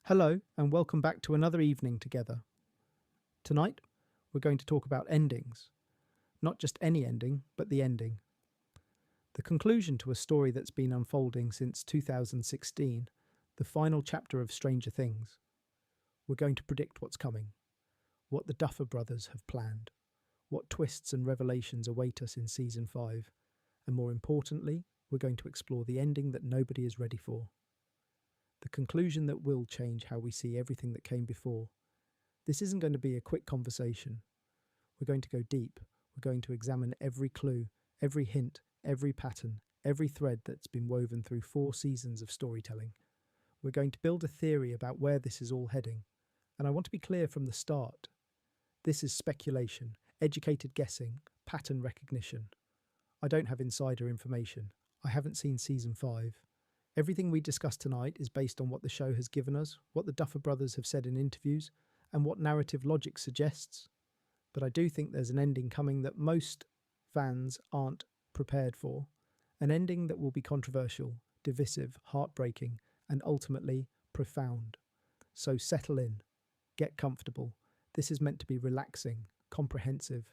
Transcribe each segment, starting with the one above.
Hello, and welcome back to another evening together. Tonight, we're going to talk about endings. Not just any ending, but the ending. The conclusion to a story that's been unfolding since 2016, the final chapter of Stranger Things. We're going to predict what's coming, what the Duffer Brothers have planned, what twists and revelations await us in Season 5, and more importantly, we're going to explore the ending that nobody is ready for. The conclusion that will change how we see everything that came before. This isn't going to be a quick conversation. We're going to go deep. We're going to examine every clue, every hint, every pattern, every thread that's been woven through 4 seasons of storytelling. We're going to build a theory about where this is all heading. And I want to be clear from the start. This is speculation, educated guessing, pattern recognition. I don't have insider information. I haven't seen Season 5. Everything we discuss tonight is based on what the show has given us, what the Duffer Brothers have said in interviews, and what narrative logic suggests. But I do think there's an ending coming that most fans aren't prepared for. An ending that will be controversial, divisive, heartbreaking, and ultimately profound. So settle in. Get comfortable. This is meant to be relaxing, comprehensive,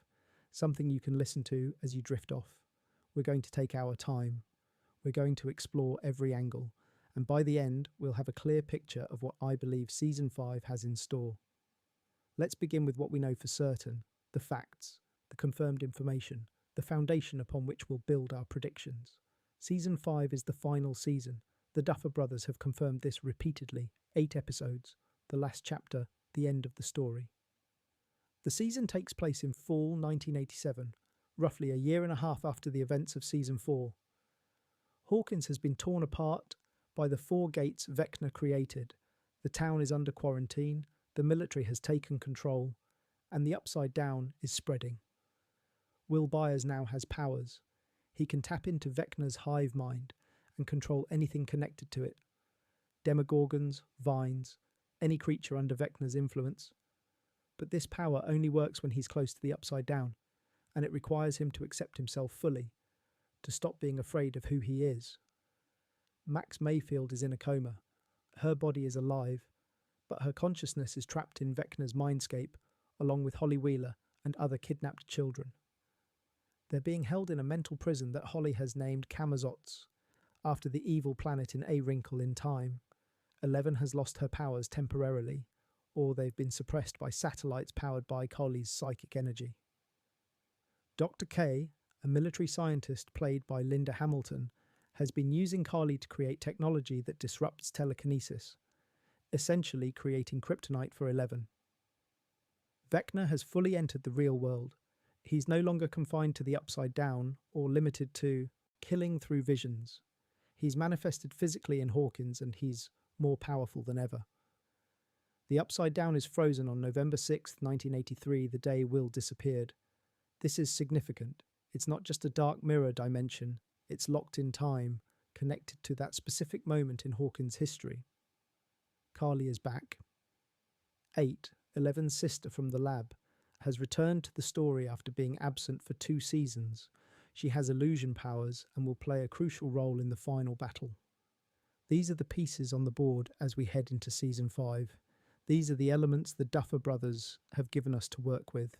something you can listen to as you drift off. We're going to take our time. We're going to explore every angle, and by the end, we'll have a clear picture of what I believe Season 5 has in store. Let's begin with what we know for certain, the facts, the confirmed information, the foundation upon which we'll build our predictions. Season 5 is the final season. The Duffer Brothers have confirmed this repeatedly, 8 episodes, the last chapter, the end of the story. The season takes place in fall 1987, roughly a year and a half after the events of Season 4. Hawkins has been torn apart by the 4 gates Vecna created. The town is under quarantine, the military has taken control, and the Upside Down is spreading. Will Byers now has powers. He can tap into Vecna's hive mind and control anything connected to it. Demogorgons, vines, any creature under Vecna's influence. But this power only works when he's close to the Upside Down, and it requires him to accept himself fully, to stop being afraid of who he is. Max Mayfield is in a coma. Her body is alive, but her consciousness is trapped in Vecna's mindscape, along with Holly Wheeler and other kidnapped children. They're being held in a mental prison that Holly has named Camazotz, after the evil planet in A Wrinkle in Time. 11 has lost her powers temporarily, or they've been suppressed by satellites powered by Holly's psychic energy. Dr. K, a military scientist played by Linda Hamilton, has been using Carly to create technology that disrupts telekinesis, essentially creating kryptonite for 11. Vecna has fully entered the real world. He's no longer confined to the Upside Down or limited to killing through visions. He's manifested physically in Hawkins, and he's more powerful than ever. The Upside Down is frozen on November 6, 1983, the day Will disappeared. This is significant. It's not just a dark mirror dimension, it's locked in time, connected to that specific moment in Hawkins' history. Carly is back. 8, 11's sister from the lab, has returned to the story after being absent for 2 seasons. She has illusion powers and will play a crucial role in the final battle. These are the pieces on the board as we head into Season 5. These are the elements the Duffer Brothers have given us to work with.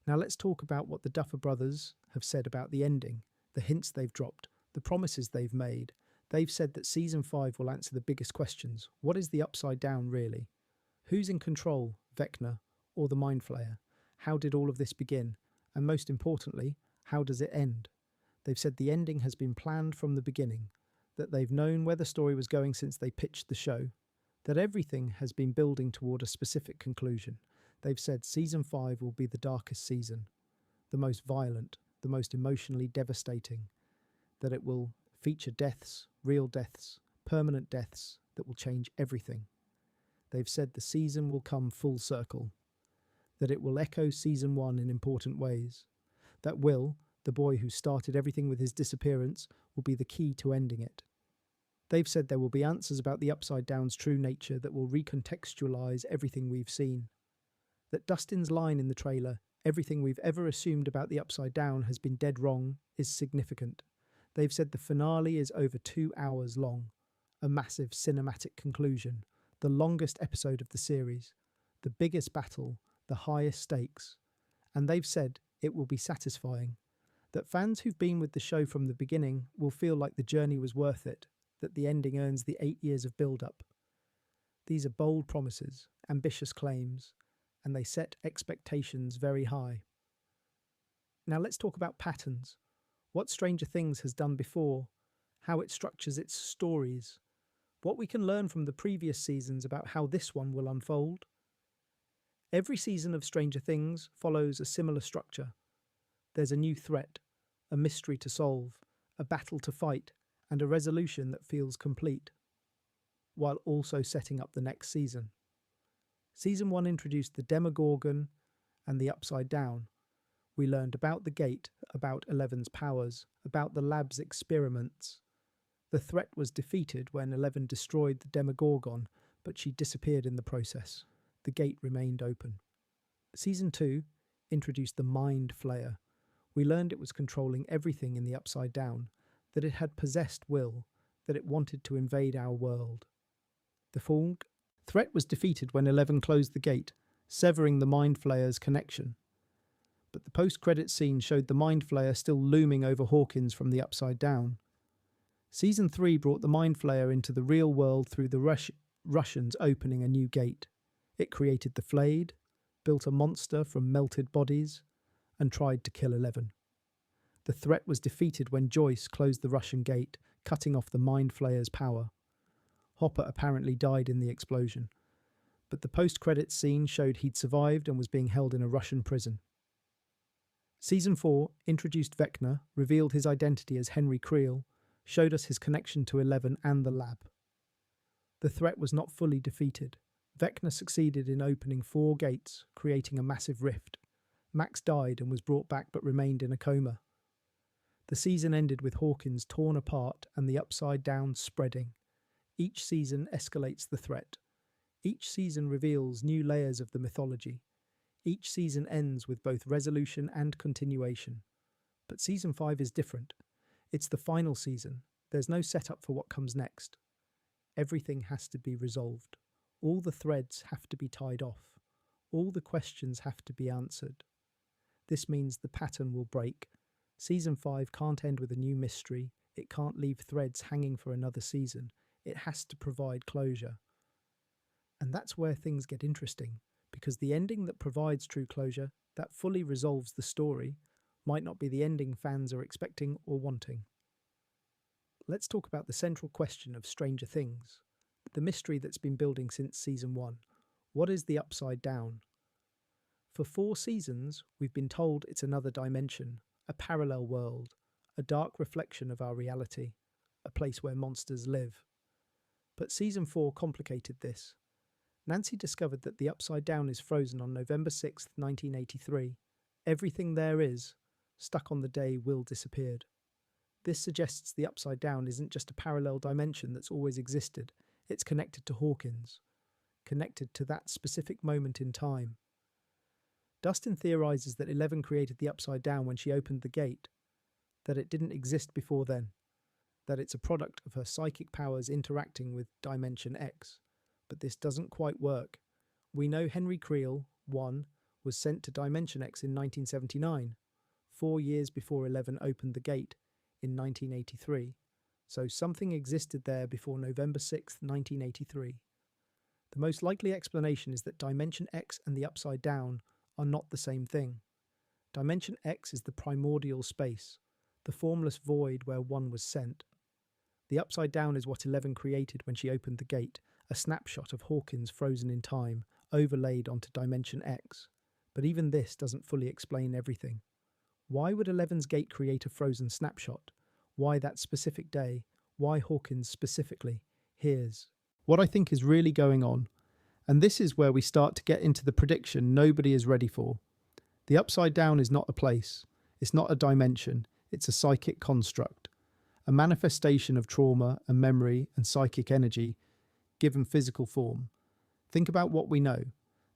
Now let's talk about what the Duffer Brothers have said about the ending, the hints they've dropped, the promises they've made. They've said that Season 5 will answer the biggest questions. What is the Upside Down really? Who's in control, Vecna or the Mind Flayer? How did all of this begin? And most importantly, how does it end? They've said the ending has been planned from the beginning, that they've known where the story was going since they pitched the show, that everything has been building toward a specific conclusion. They've said Season 5 will be the darkest season, the most violent, the most emotionally devastating, that it will feature deaths, real deaths, permanent deaths that will change everything. They've said the season will come full circle, that it will echo Season 1 in important ways, that Will, the boy who started everything with his disappearance, will be the key to ending it. They've said there will be answers about the Upside Down's true nature that will recontextualize everything we've seen. That Dustin's line in the trailer, "Everything we've ever assumed about the Upside Down has been dead wrong," is significant. They've said the finale is over 2 hours long, a massive cinematic conclusion, the longest episode of the series, the biggest battle, the highest stakes, and they've said it will be satisfying, that fans who've been with the show from the beginning will feel like the journey was worth it, that the ending earns the 8 years of build-up. These are bold promises, ambitious claims, and they set expectations very high. Now let's talk about patterns. What Stranger Things has done before, how it structures its stories, what we can learn from the previous seasons about how this one will unfold. Every season of Stranger Things follows a similar structure. There's a new threat, a mystery to solve, a battle to fight, and a resolution that feels complete, while also setting up the next season. Season 1 introduced the Demogorgon and the Upside Down. We learned about the gate, about Eleven's powers, about the lab's experiments. The threat was defeated when Eleven destroyed the Demogorgon, but she disappeared in the process. The gate remained open. Season 2 introduced the Mind Flayer. We learned it was controlling everything in the Upside Down, that it had possessed will, that it wanted to invade our world. The full threat was defeated when Eleven closed the gate, severing the Mind Flayer's connection. But the post-credits scene showed the Mind Flayer still looming over Hawkins from the Upside Down. Season 3 brought the Mind Flayer into the real world through the Russians opening a new gate. It created the Flayed, built a monster from melted bodies, and tried to kill Eleven. The threat was defeated when Joyce closed the Russian gate, cutting off the Mind Flayer's power. Hopper apparently died in the explosion, but the post-credits scene showed he'd survived and was being held in a Russian prison. Season 4 introduced Vecna, revealed his identity as Henry Creel, showed us his connection to Eleven and the lab. The threat was not fully defeated. Vecna succeeded in opening 4 gates, creating a massive rift. Max died and was brought back but remained in a coma. The season ended with Hawkins torn apart and the Upside Down spreading. Each season escalates the threat. Each season reveals new layers of the mythology. Each season ends with both resolution and continuation. But season 5 is different. It's the final season. There's no setup for what comes next. Everything has to be resolved. All the threads have to be tied off. All the questions have to be answered. This means the pattern will break. Season 5 can't end with a new mystery. It can't leave threads hanging for another season. It has to provide closure. And that's where things get interesting, because the ending that provides true closure, that fully resolves the story, might not be the ending fans are expecting or wanting. Let's talk about the central question of Stranger Things. The mystery that's been building since season 1. What is the Upside Down? For 4 seasons, we've been told it's another dimension, a parallel world, a dark reflection of our reality, a place where monsters live. But season 4 complicated this. Nancy discovered that the Upside Down is frozen on November 6, 1983. Everything there is, stuck on the day Will disappeared. This suggests the Upside Down isn't just a parallel dimension that's always existed. It's connected to Hawkins, connected to that specific moment in time. Dustin theorizes that Eleven created the Upside Down when she opened the gate, that it didn't exist before then, that it's a product of her psychic powers interacting with Dimension X. But this doesn't quite work. We know Henry Creel, 1, was sent to Dimension X in 1979, 4 years before Eleven opened the gate in 1983. So something existed there before November 6, 1983. The most likely explanation is that Dimension X and the Upside Down are not the same thing. Dimension X is the primordial space, the formless void where 1 was sent. The Upside Down is what Eleven created when she opened the gate, a snapshot of Hawkins frozen in time, overlaid onto Dimension X. But even this doesn't fully explain everything. Why would Eleven's gate create a frozen snapshot? Why that specific day? Why Hawkins specifically? Here's what I think is really going on. And this is where we start to get into the prediction nobody is ready for. The Upside Down is not a place. It's not a dimension. It's a psychic construct. A manifestation of trauma and memory and psychic energy given physical form. Think about what we know.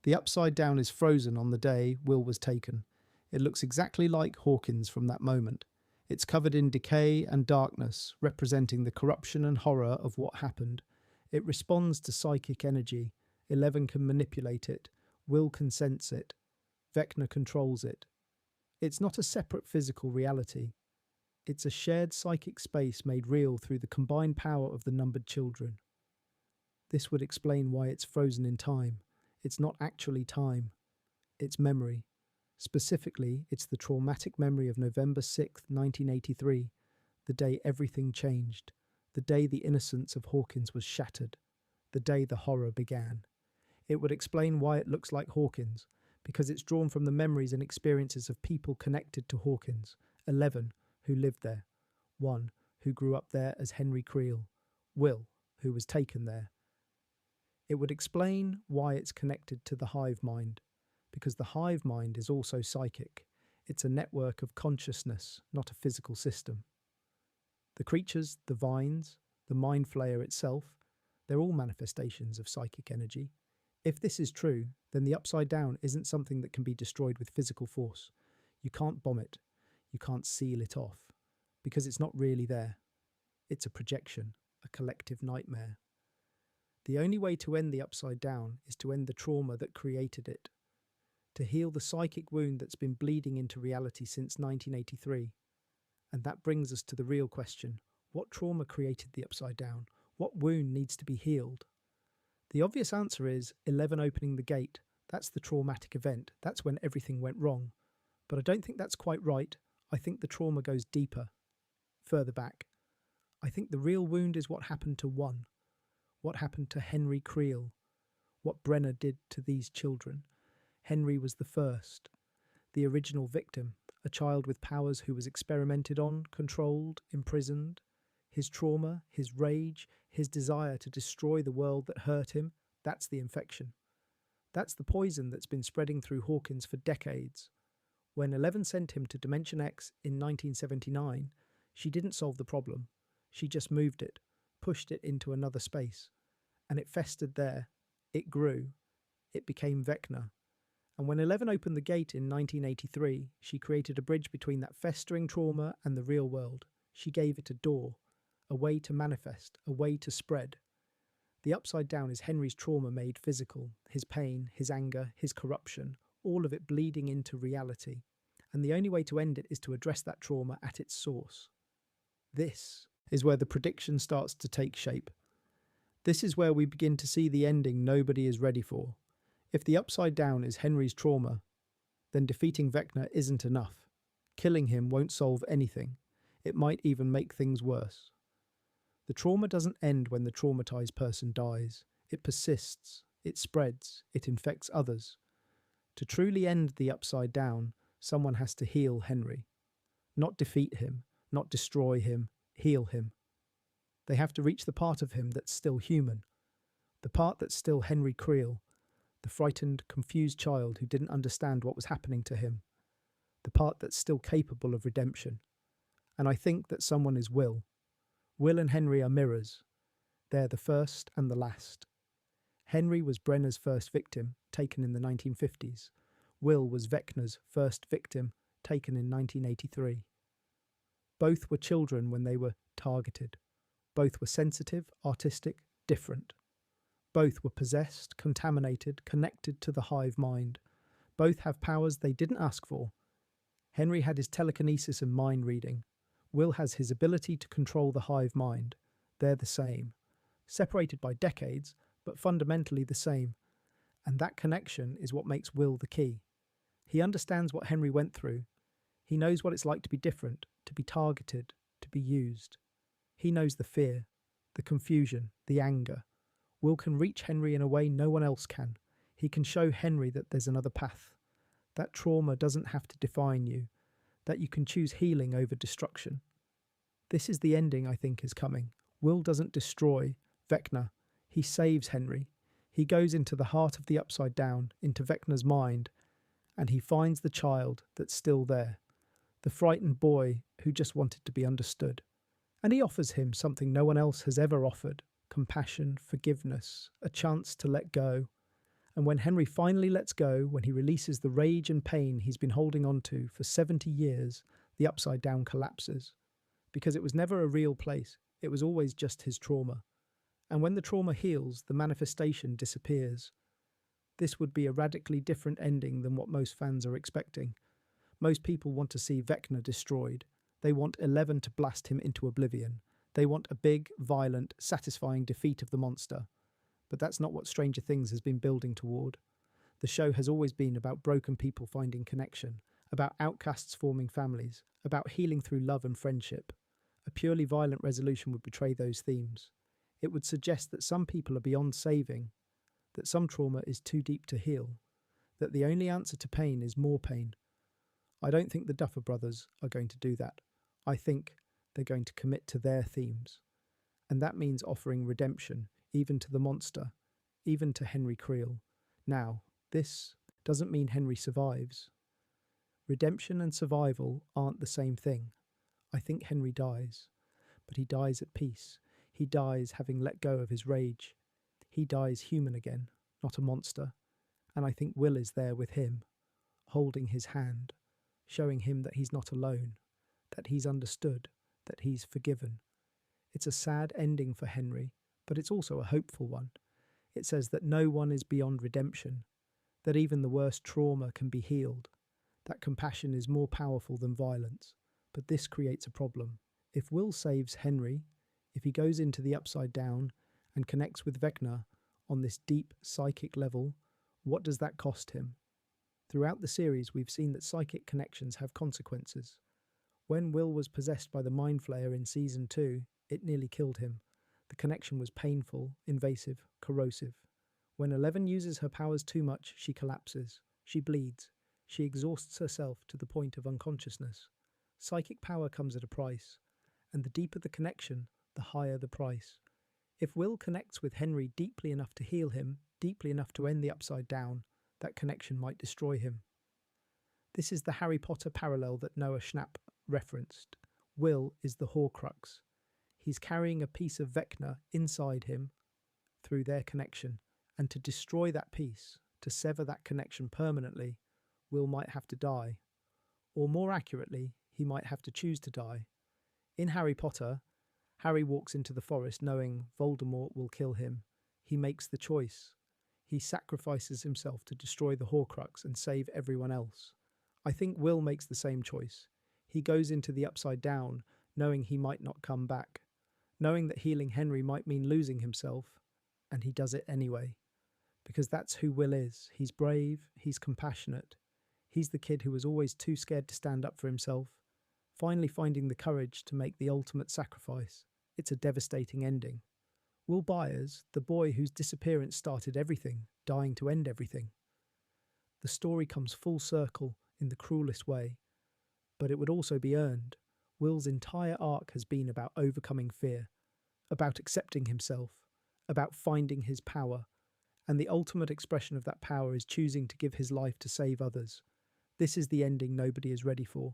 The Upside Down is frozen on the day Will was taken. It looks exactly like Hawkins from that moment. It's covered in decay and darkness, representing the corruption and horror of what happened. It responds to psychic energy. 11 can manipulate it. Will can sense it. Vecna controls it. It's not a separate physical reality. It's a shared psychic space made real through the combined power of the numbered children. This would explain why it's frozen in time. It's not actually time. It's memory. Specifically, it's the traumatic memory of November 6th, 1983, the day everything changed, the day the innocence of Hawkins was shattered, the day the horror began. It would explain why it looks like Hawkins, because it's drawn from the memories and experiences of people connected to Hawkins, 11 who lived there, 1 who grew up there as Henry Creel, Will who was taken there. It would explain why it's connected to the hive mind, because the hive mind is also psychic. It's a network of consciousness, not a physical system. The creatures, the vines, the mind flayer itself, they're all manifestations of psychic energy. If this is true, then the upside down isn't something that can be destroyed with physical force. You can't bomb it. You can't seal it off, because it's not really there. It's a projection, a collective nightmare. The only way to end the upside down is to end the trauma that created it, to heal the psychic wound that's been bleeding into reality since 1983. And that brings us to the real question: what trauma created the upside down? What wound needs to be healed? The obvious answer is 11 opening the gate. That's the traumatic event. That's when everything went wrong. But I don't think that's quite right. I think the trauma goes deeper, further back. I think the real wound is what happened to 1. What happened to Henry Creel? What Brenner did to these children? Henry was the first, the original victim, a child with powers who was experimented on, controlled, imprisoned. His trauma, his rage, his desire to destroy the world that hurt him, that's the infection. That's the poison that's been spreading through Hawkins for decades. When 11 sent him to Dimension X in 1979, she didn't solve the problem. She just moved it, pushed it into another space. And it festered there. It grew. It became Vecna. And when 11 opened the gate in 1983, she created a bridge between that festering trauma and the real world. She gave it a door, a way to manifest, a way to spread. The upside down is Henry's trauma made physical, his pain, his anger, his corruption, all of it bleeding into reality. And the only way to end it is to address that trauma at its source. This is where the prediction starts to take shape. This is where we begin to see the ending nobody is ready for. If the upside down is Henry's trauma, then defeating Vecna isn't enough. Killing him won't solve anything. It might even make things worse. The trauma doesn't end when the traumatized person dies. It persists, it spreads, it infects others. To truly end the upside down, someone has to heal Henry. Not defeat him, not destroy him, heal him. They have to reach the part of him that's still human, the part that's still Henry Creel, the frightened, confused child who didn't understand what was happening to him, the part that's still capable of redemption. And I think that someone is Will. Will and Henry are mirrors. They're the first and the last. Henry was Brenner's first victim, taken in the 1950s. Will was Vecna's first victim, taken in 1983. Both were children when they were targeted. Both were sensitive, artistic, different. Both were possessed, contaminated, connected to the hive mind. Both have powers they didn't ask for. Henry had his telekinesis and mind reading. Will has his ability to control the hive mind. They're the same. Separated by decades, but fundamentally the same. And that connection is what makes Will the key. He understands what Henry went through. He knows what it's like to be different, to be targeted, to be used. He knows the fear, the confusion, the anger. Will can reach Henry in a way no one else can. He can show Henry that there's another path. That trauma doesn't have to define you, that you can choose healing over destruction. This is the ending I think is coming. Will doesn't destroy Vecna. He saves Henry. He goes into the heart of the upside down, into Vecna's mind, and he finds the child that's still there, the frightened boy who just wanted to be understood. And he offers him something no one else has ever offered: compassion, forgiveness, a chance to let go. And when Henry finally lets go, when he releases the rage and pain he's been holding on to for 70 years, the upside down collapses. Because it was never a real place. It was always just his trauma. And when the trauma heals, the manifestation disappears. This would be a radically different ending than what most fans are expecting. Most people want to see Vecna destroyed. They want 11 to blast him into oblivion. They want a big, violent, satisfying defeat of the monster. But that's not what Stranger Things has been building toward. The show has always been about broken people finding connection, about outcasts forming families, about healing through love and friendship. A purely violent resolution would betray those themes. It would suggest that some people are beyond saving, that some trauma is too deep to heal, that the only answer to pain is more pain. I don't think the Duffer Brothers are going to do that. I think they're going to commit to their themes. And that means offering redemption, even to the monster, even to Henry Creel. Now, this doesn't mean Henry survives. Redemption and survival aren't the same thing. I think Henry dies, but he dies at peace. He dies having let go of his rage. He dies human again, not a monster. And I think Will is there with him, holding his hand, showing him that he's not alone, that he's understood, that he's forgiven. It's a sad ending for Henry, but it's also a hopeful one. It says that no one is beyond redemption, that even the worst trauma can be healed, that compassion is more powerful than violence. But this creates a problem. If Will saves Henry, if he goes into the Upside Down and connects with Vecna on this deep psychic level, what does that cost him? Throughout the series, we've seen that psychic connections have consequences. When Will was possessed by the Mind Flayer in Season 2, it nearly killed him. The connection was painful, invasive, corrosive. When Eleven uses her powers too much, she collapses. She bleeds. She exhausts herself to the point of unconsciousness. Psychic power comes at a price, and the deeper the connection, the higher the price. If Will connects with Henry deeply enough to heal him, deeply enough to end the Upside Down, that connection might destroy him. This is the Harry Potter parallel that Noah Schnapp referenced. Will is the Horcrux. He's carrying a piece of Vecna inside him through their connection, and to destroy that piece, to sever that connection permanently, Will might have to die. Or more accurately, he might have to choose to die. In Harry Potter, Harry walks into the forest knowing Voldemort will kill him. He makes the choice. He sacrifices himself to destroy the Horcrux and save everyone else. I think Will makes the same choice. He goes into the Upside Down knowing he might not come back, knowing that healing Henry might mean losing himself, and he does it anyway. Because that's who Will is. He's brave, he's compassionate. He's the kid who was always too scared to stand up for himself, finally finding the courage to make the ultimate sacrifice. It's a devastating ending. Will Byers, the boy whose disappearance started everything, dying to end everything. The story comes full circle in the cruelest way, but it would also be earned. Will's entire arc has been about overcoming fear, about accepting himself, about finding his power, and the ultimate expression of that power is choosing to give his life to save others. This is the ending nobody is ready for.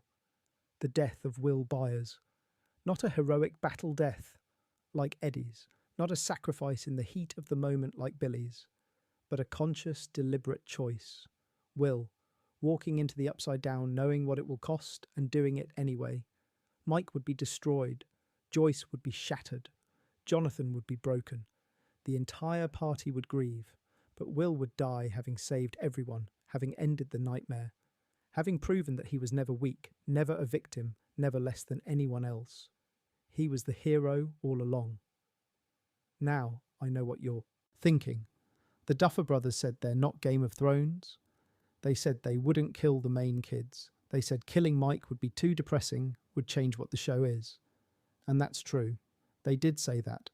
The death of Will Byers. Not a heroic battle death like Eddie's, not a sacrifice in the heat of the moment like Billy's, but a conscious, deliberate choice. Will, walking into the Upside Down knowing what it will cost and doing it anyway. Mike would be destroyed. Joyce would be shattered. Jonathan would be broken. The entire party would grieve, but Will would die having saved everyone, having ended the nightmare, having proven that he was never weak, never a victim, never less than anyone else. He was the hero all along. Now I know what you're thinking. The Duffer Brothers said they're not Game of Thrones. They said they wouldn't kill the main kids. They said killing Mike would be too depressing, would change what the show is. And that's true. They did say that.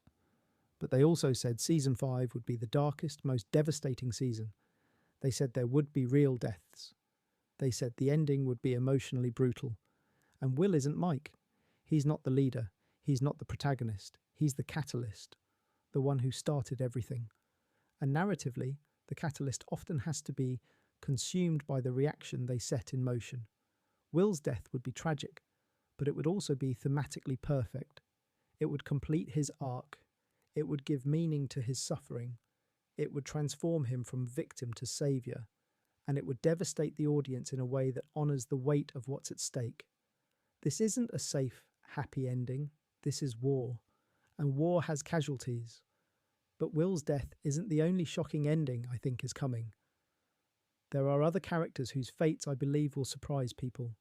But they also said Season 5 would be the darkest, most devastating season. They said there would be real deaths. They said the ending would be emotionally brutal. And Will isn't Mike. He's not the leader. He's not the protagonist. He's the catalyst, the one who started everything. And narratively, the catalyst often has to be consumed by the reaction they set in motion. Will's death would be tragic, but it would also be thematically perfect. It would complete his arc. It would give meaning to his suffering. It would transform him from victim to saviour. And it would devastate the audience in a way that honours the weight of what's at stake. This isn't a safe, happy ending. This is war. And war has casualties. But Will's death isn't the only shocking ending I think is coming. There are other characters whose fates I believe will surprise people.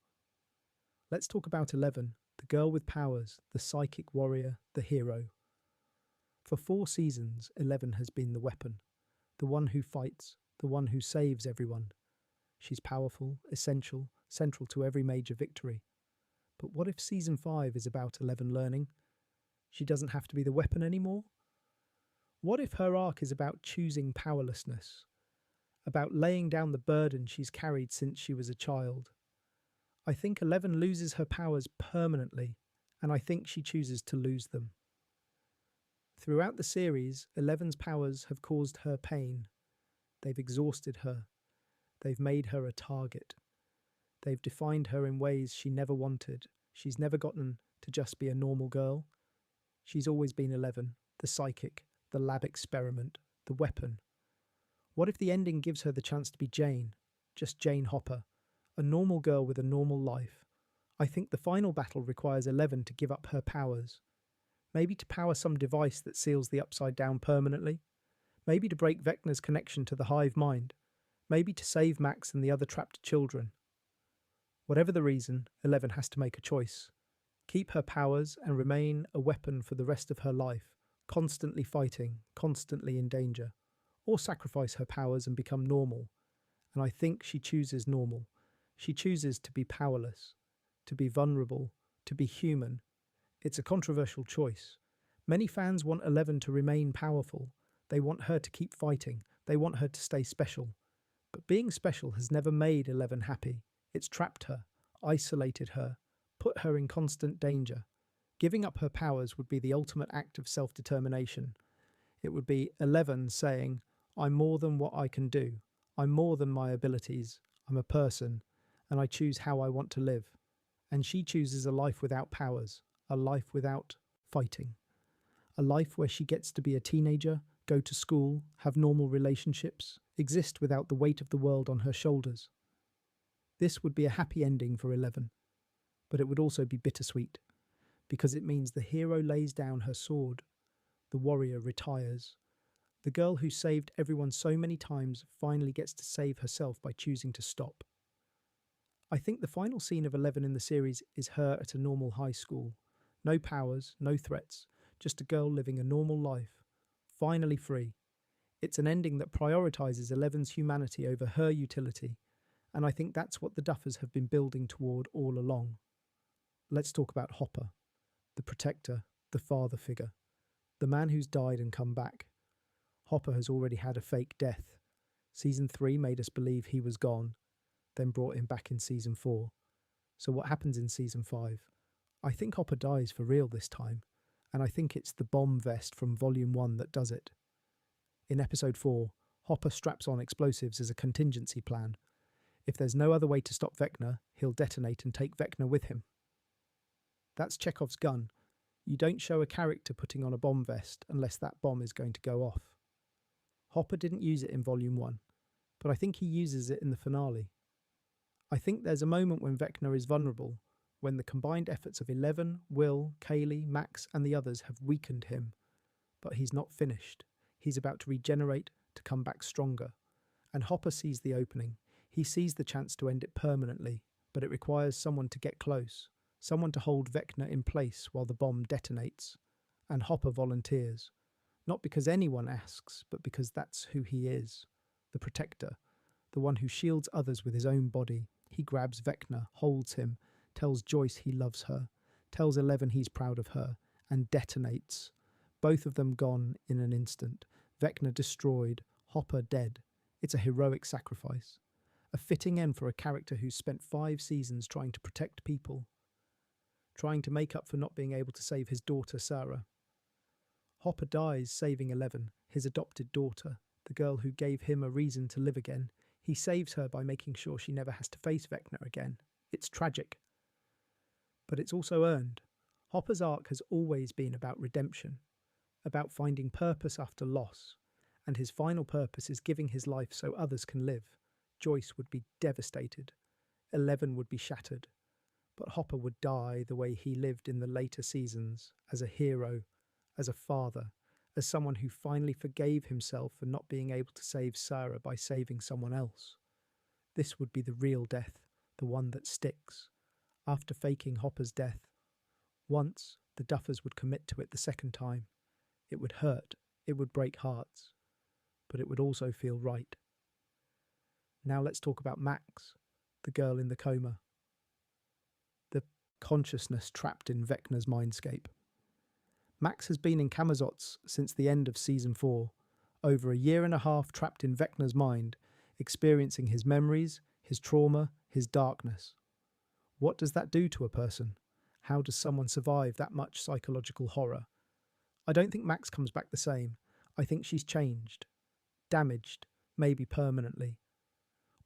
Let's talk about 11, the girl with powers, the psychic warrior, the hero. For 4 seasons, 11 has been the weapon, the one who fights, the one who saves everyone. She's powerful, essential, central to every major victory. But what if season 5 is about 11 learning? She doesn't have to be the weapon anymore? What if her arc is about choosing powerlessness, about laying down the burden she's carried since she was a child? I think 11 loses her powers permanently, and I think she chooses to lose them. Throughout the series, 11's powers have caused her pain. They've exhausted her. They've made her a target. They've defined her in ways she never wanted. She's never gotten to just be a normal girl. She's always been 11, the psychic, the lab experiment, the weapon. What if the ending gives her the chance to be Jane, just Jane Hopper, a normal girl with a normal life? I think the final battle requires 11 to give up her powers. Maybe to power some device that seals the Upside Down permanently. Maybe to break Vecna's connection to the hive mind. Maybe to save Max and the other trapped children. Whatever the reason, 11 has to make a choice. Keep her powers and remain a weapon for the rest of her life, constantly fighting, constantly in danger. Or sacrifice her powers and become normal. And I think she chooses normal. She chooses to be powerless, to be vulnerable, to be human. It's a controversial choice. Many fans want 11 to remain powerful. They want her to keep fighting. They want her to stay special. But being special has never made 11 happy. It's trapped her, isolated her, put her in constant danger. Giving up her powers would be the ultimate act of self-determination. It would be 11 saying, I'm more than what I can do. I'm more than my abilities. I'm a person, and I choose how I want to live. And she chooses a life without powers, a life without fighting. A life where she gets to be a teenager, go to school, have normal relationships, exist without the weight of the world on her shoulders. This would be a happy ending for 11, but it would also be bittersweet, because it means the hero lays down her sword, the warrior retires. The girl who saved everyone so many times finally gets to save herself by choosing to stop. I think the final scene of 11 in the series is her at a normal high school. No powers, no threats, just a girl living a normal life, finally free. It's an ending that prioritises 11's humanity over her utility, and I think that's what the Duffers have been building toward all along. Let's talk about Hopper, the protector, the father figure, the man who's died and come back. Hopper has already had a fake death. Season 3 made us believe he was gone, then brought him back in Season 4. So what happens in Season 5? I think Hopper dies for real this time, and I think it's the bomb vest from Volume 1 that does it. In Episode 4, Hopper straps on explosives as a contingency plan. If there's no other way to stop Vecna, he'll detonate and take Vecna with him. That's Chekhov's gun. You don't show a character putting on a bomb vest unless that bomb is going to go off. Hopper didn't use it in Volume 1, but I think he uses it in the finale. I think there's a moment when Vecna is vulnerable, when the combined efforts of 11, Will, Kaylee, Max and the others have weakened him. But he's not finished. He's about to regenerate, to come back stronger. And Hopper sees the opening. He sees the chance to end it permanently, but it requires someone to get close, someone to hold Vecna in place while the bomb detonates. And Hopper volunteers. Not because anyone asks, but because that's who he is. The protector. The one who shields others with his own body. He grabs Vecna, holds him, tells Joyce he loves her, tells 11 he's proud of her, and detonates. Both of them gone in an instant. Vecna destroyed, Hopper dead. It's a heroic sacrifice. A fitting end for a character who's spent 5 seasons trying to protect people. Trying to make up for not being able to save his daughter Sarah. Hopper dies saving 11, his adopted daughter, the girl who gave him a reason to live again. He saves her by making sure she never has to face Vecna again. It's tragic. But it's also earned. Hopper's arc has always been about redemption, about finding purpose after loss, and his final purpose is giving his life so others can live. Joyce would be devastated. 11 would be shattered. But Hopper would die the way he lived in the later seasons, as a hero, as a father, as someone who finally forgave himself for not being able to save Sarah by saving someone else. This would be the real death, the one that sticks. After faking Hopper's death, once the Duffers would commit to it the second time. It would hurt, it would break hearts, but it would also feel right. Now let's talk about Max, the girl in the coma. The consciousness trapped in Vecna's mindscape. Max has been in Camazotz since the end of Season 4, over a year and a half trapped in Vecna's mind, experiencing his memories, his trauma, his darkness. What does that do to a person? How does someone survive that much psychological horror? I don't think Max comes back the same. I think she's changed, damaged, maybe permanently.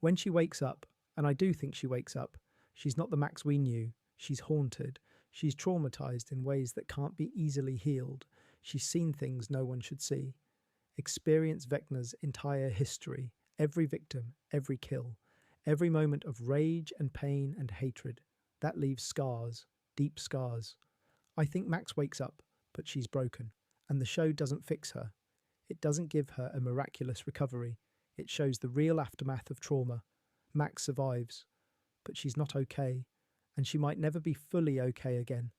When she wakes up, and I do think she wakes up, she's not the Max we knew. She's haunted. She's traumatized in ways that can't be easily healed. She's seen things no one should see. Experienced Vecna's entire history, every victim, every kill, every moment of rage and pain and hatred. That leaves scars, deep scars. I think Max wakes up, but she's broken, and the show doesn't fix her. It doesn't give her a miraculous recovery. It shows the real aftermath of trauma. Max survives, but she's not okay, and she might never be fully okay again.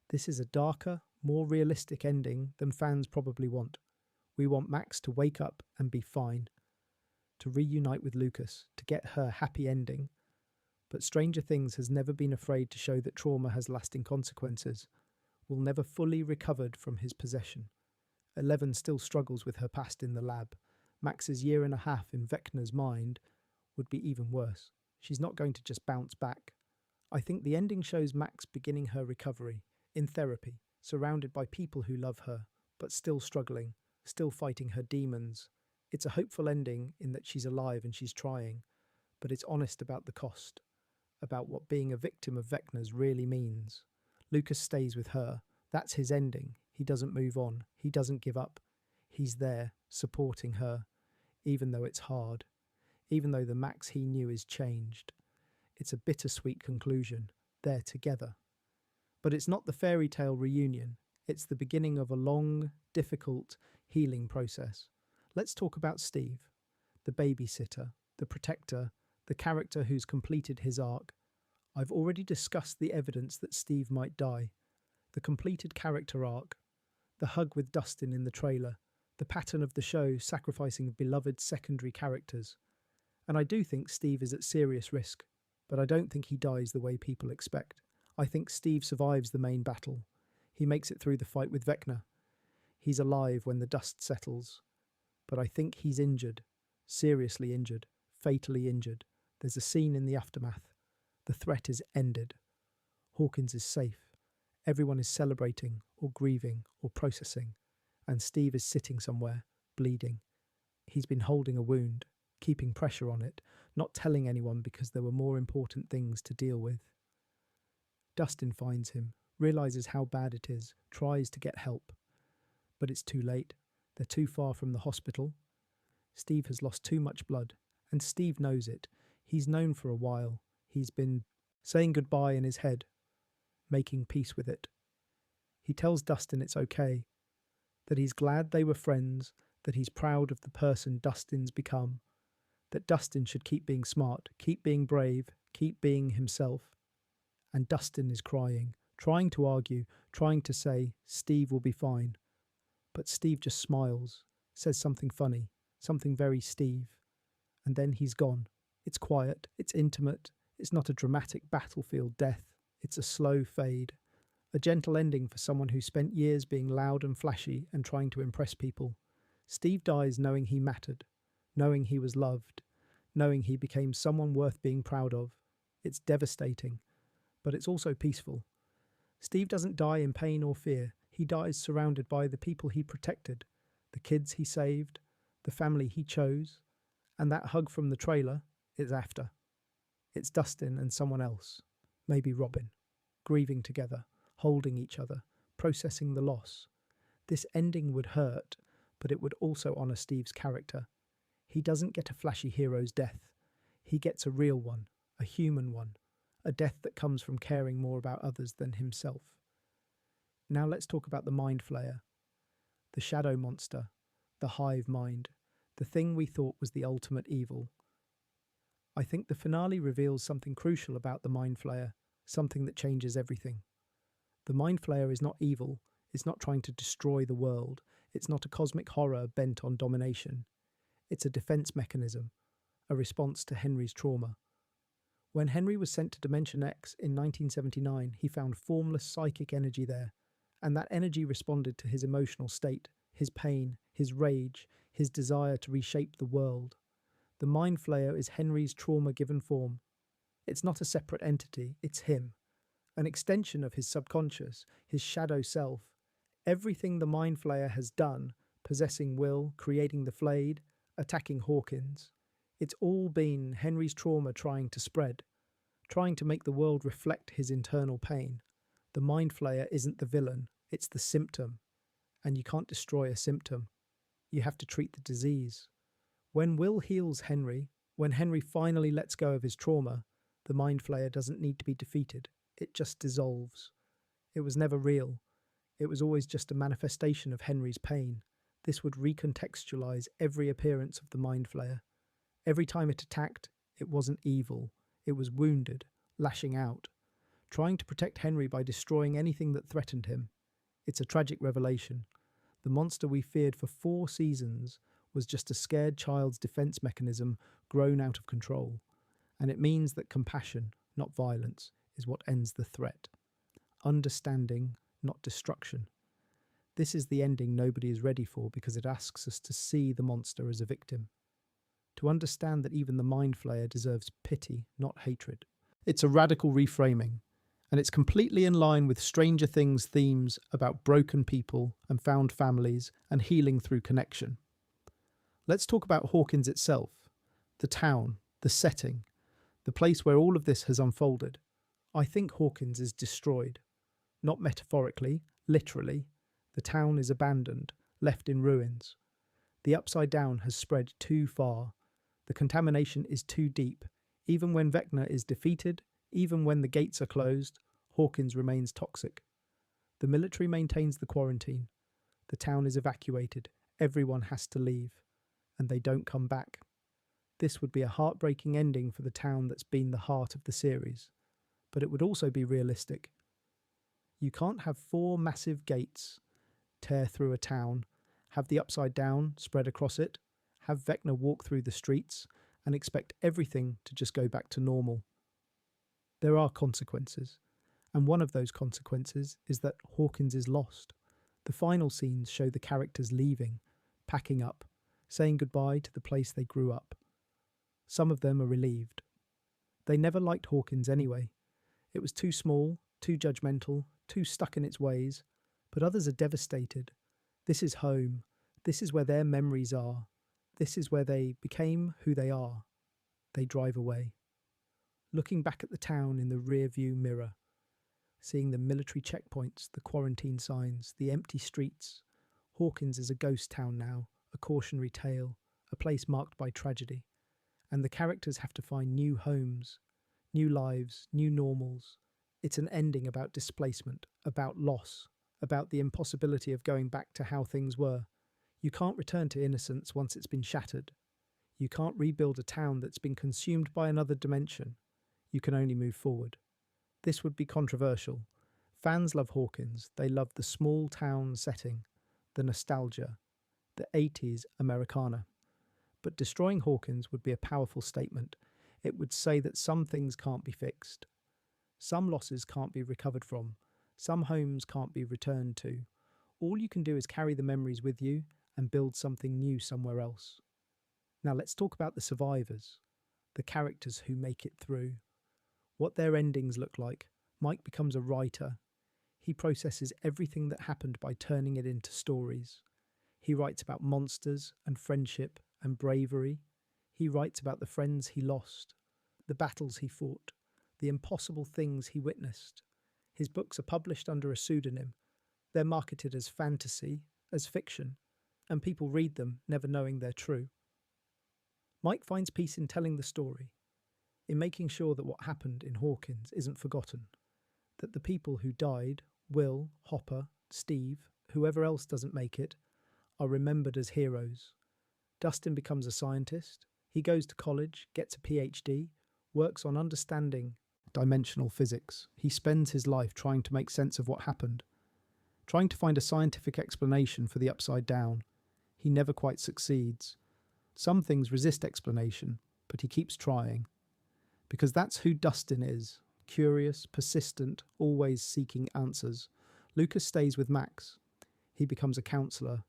This is a darker, more realistic ending than fans probably want. We want Max to wake up and be fine, to reunite with Lucas, to get her happy ending. But Stranger Things has never been afraid to show that trauma has lasting consequences. Will never fully recovered from his possession. Eleven still struggles with her past in the lab. Max's year and a half in Vecna's mind would be even worse. She's not going to just bounce back. I think the ending shows Max beginning her recovery, in therapy, surrounded by people who love her, but still struggling, still fighting her demons. It's a hopeful ending in that she's alive and she's trying, but it's honest about the cost, about what being a victim of Vecna's really means. Lucas stays with her. That's his ending. He doesn't move on. He doesn't give up. He's there, supporting her, even though it's hard, even though the Max he knew is changed. It's a bittersweet conclusion. They're together. But it's not the fairy tale reunion. It's the beginning of a long, difficult healing process. Let's talk about Steve, the babysitter, the protector, the character who's completed his arc. I've already discussed the evidence that Steve might die, the completed character arc, the hug with Dustin in the trailer, the pattern of the show sacrificing beloved secondary characters. And I do think Steve is at serious risk, but I don't think he dies the way people expect. I think Steve survives the main battle. He makes it through the fight with Vecna. He's alive when the dust settles. But I think he's injured, seriously injured, fatally injured. There's a scene in the aftermath. The threat is ended. Hawkins is safe. Everyone is celebrating or grieving or processing. And Steve is sitting somewhere, bleeding. He's been holding a wound, keeping pressure on it, not telling anyone because there were more important things to deal with. Dustin finds him, realizes how bad it is, tries to get help. But it's too late. They're too far from the hospital. Steve has lost too much blood, and Steve knows it. He's known for a while. He's been saying goodbye in his head, making peace with it. He tells Dustin it's okay, that he's glad they were friends, that he's proud of the person Dustin's become, that Dustin should keep being smart, keep being brave, keep being himself. And Dustin is crying, trying to argue, trying to say, Steve will be fine. But Steve just smiles, says something funny, something very Steve. And then he's gone. It's quiet, it's intimate, it's not a dramatic battlefield death, it's a slow fade. A gentle ending for someone who spent years being loud and flashy and trying to impress people. Steve dies knowing he mattered, knowing he was loved, knowing he became someone worth being proud of. It's devastating, but it's also peaceful. Steve doesn't die in pain or fear. He dies surrounded by the people he protected, the kids he saved, the family he chose, and that hug from the trailer is after. It's Dustin and someone else, maybe Robin, grieving together, holding each other, processing the loss. This ending would hurt, but it would also honour Steve's character. He doesn't get a flashy hero's death. He gets a real one, a human one, a death that comes from caring more about others than himself. Now let's talk about the Mind Flayer. the shadow monster, the hive mind, the thing we thought was the ultimate evil. I think the finale reveals something crucial about the Mind Flayer, something that changes everything. The Mind Flayer is not evil, it's not trying to destroy the world, it's not a cosmic horror bent on domination. It's a defense mechanism, a response to Henry's trauma. When Henry was sent to Dimension X in 1979, he found formless psychic energy there, and that energy responded to his emotional state, his pain, his rage, his desire to reshape the world. The Mind Flayer is Henry's trauma-given form. It's not a separate entity, it's him. An extension of his subconscious, his shadow self. Everything the Mind Flayer has done, possessing will, creating the flayed, attacking Hawkins. It's all been Henry's trauma trying to spread, trying to make the world reflect his internal pain. The Mind Flayer isn't the villain, it's the symptom. And you can't destroy a symptom. You have to treat the disease. When Will heals Henry, when Henry finally lets go of his trauma, the Mind Flayer doesn't need to be defeated. It just dissolves. It was never real. It was always just a manifestation of Henry's pain. This would recontextualize every appearance of the Mind Flayer. Every time it attacked, it wasn't evil. It was wounded, lashing out, trying to protect Henry by destroying anything that threatened him. It's a tragic revelation. The monster we feared for 4 seasons was just a scared child's defense mechanism grown out of control. And it means that compassion, not violence, is what ends the threat. Understanding, not destruction. This is the ending nobody is ready for because it asks us to see the monster as a victim. To understand that even the Mind Flayer deserves pity, not hatred. It's a radical reframing, and it's completely in line with Stranger Things themes about broken people and found families and healing through connection. Let's talk about Hawkins itself, the town, the setting, the place where all of this has unfolded. I think Hawkins is destroyed. Not metaphorically, literally. The town is abandoned, left in ruins. The upside down has spread too far. The contamination is too deep. Even when Vecna is defeated, even when the gates are closed, Hawkins remains toxic. The military maintains the quarantine. The town is evacuated. Everyone has to leave. And they don't come back. This would be a heartbreaking ending for the town that's been the heart of the series. But it would also be realistic. You can't have 4 massive gates tear through a town, have the upside down spread across it, have Vecna walk through the streets, and expect everything to just go back to normal. There are consequences, and one of those consequences is that Hawkins is lost. The final scenes show the characters leaving, packing up, saying goodbye to the place they grew up. Some of them are relieved. They never liked Hawkins anyway. It was too small, too judgmental, too stuck in its ways, but others are devastated. This is home. This is where their memories are. This is where they became who they are. They drive away. Looking back at the town in the rear-view mirror, seeing the military checkpoints, the quarantine signs, the empty streets. Hawkins is a ghost town now, a cautionary tale, a place marked by tragedy. And the characters have to find new homes, new lives, new normals. It's an ending about displacement, about loss, about the impossibility of going back to how things were. You can't return to innocence once it's been shattered. You can't rebuild a town that's been consumed by another dimension. You can only move forward. This would be controversial. Fans love Hawkins. They love the small town setting, the nostalgia, the 80s Americana. But destroying Hawkins would be a powerful statement. It would say that some things can't be fixed. Some losses can't be recovered from. Some homes can't be returned to. All you can do is carry the memories with you and build something new somewhere else. Now let's talk about the survivors, the characters who make it through. What their endings look like. Mike becomes a writer. He processes everything that happened by turning it into stories. He writes about monsters and friendship and bravery. He writes about the friends he lost, the battles he fought, the impossible things he witnessed. His books are published under a pseudonym. They're marketed as fantasy, as fiction, and people read them never knowing they're true. Mike finds peace in telling the story, in making sure that what happened in Hawkins isn't forgotten, that the people who died, Will, Hopper, Steve, whoever else doesn't make it, are remembered as heroes. Dustin becomes a scientist. He goes to college, gets a PhD, works on understanding dimensional physics. He spends his life trying to make sense of what happened, trying to find a scientific explanation for the upside down. He never quite succeeds. Some things resist explanation, but he keeps trying. Because that's who Dustin is. Curious, persistent, always seeking answers. Lucas stays with Max. He becomes a counselor,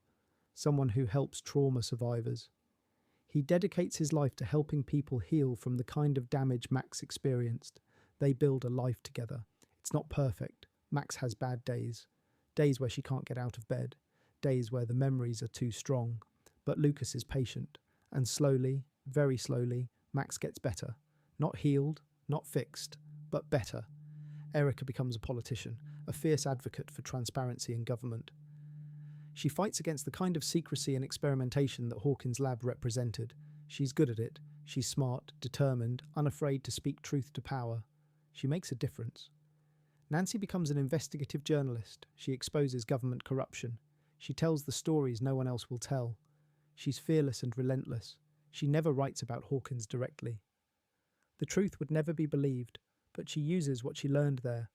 someone who helps trauma survivors. He dedicates his life to helping people heal from the kind of damage Max experienced. They build a life together. It's not perfect. Max has bad days. Days where she can't get out of bed. Days where the memories are too strong. But Lucas is patient. And slowly, very slowly, Max gets better. Not healed, not fixed, but better. Erica becomes a politician, a fierce advocate for transparency in government. She fights against the kind of secrecy and experimentation that Hawkins' lab represented. She's good at it. She's smart, determined, unafraid to speak truth to power. She makes a difference. Nancy becomes an investigative journalist. She exposes government corruption. She tells the stories no one else will tell. She's fearless and relentless. She never writes about Hawkins directly. The truth would never be believed, but she uses what she learned there.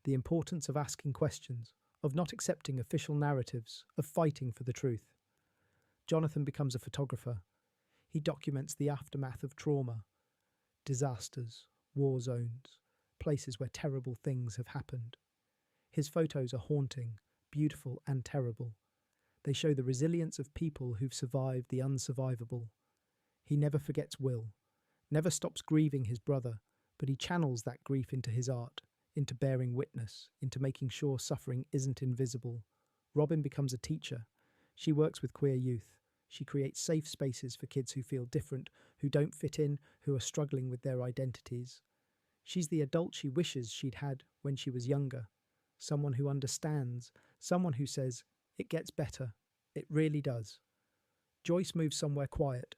The importance of asking questions, of not accepting official narratives, of fighting for the truth. Jonathan becomes a photographer. He documents the aftermath of trauma, disasters, war zones, places where terrible things have happened. His photos are haunting, beautiful and terrible. They show the resilience of people who've survived the unsurvivable. He never forgets Will, never stops grieving his brother, but he channels that grief into his art, into bearing witness, into making sure suffering isn't invisible. Robin becomes a teacher. She works with queer youth. She creates safe spaces for kids who feel different, who don't fit in, who are struggling with their identities. She's the adult she wishes she'd had when she was younger. Someone who understands, someone who says, "It gets better. It really does." Joyce moves somewhere quiet,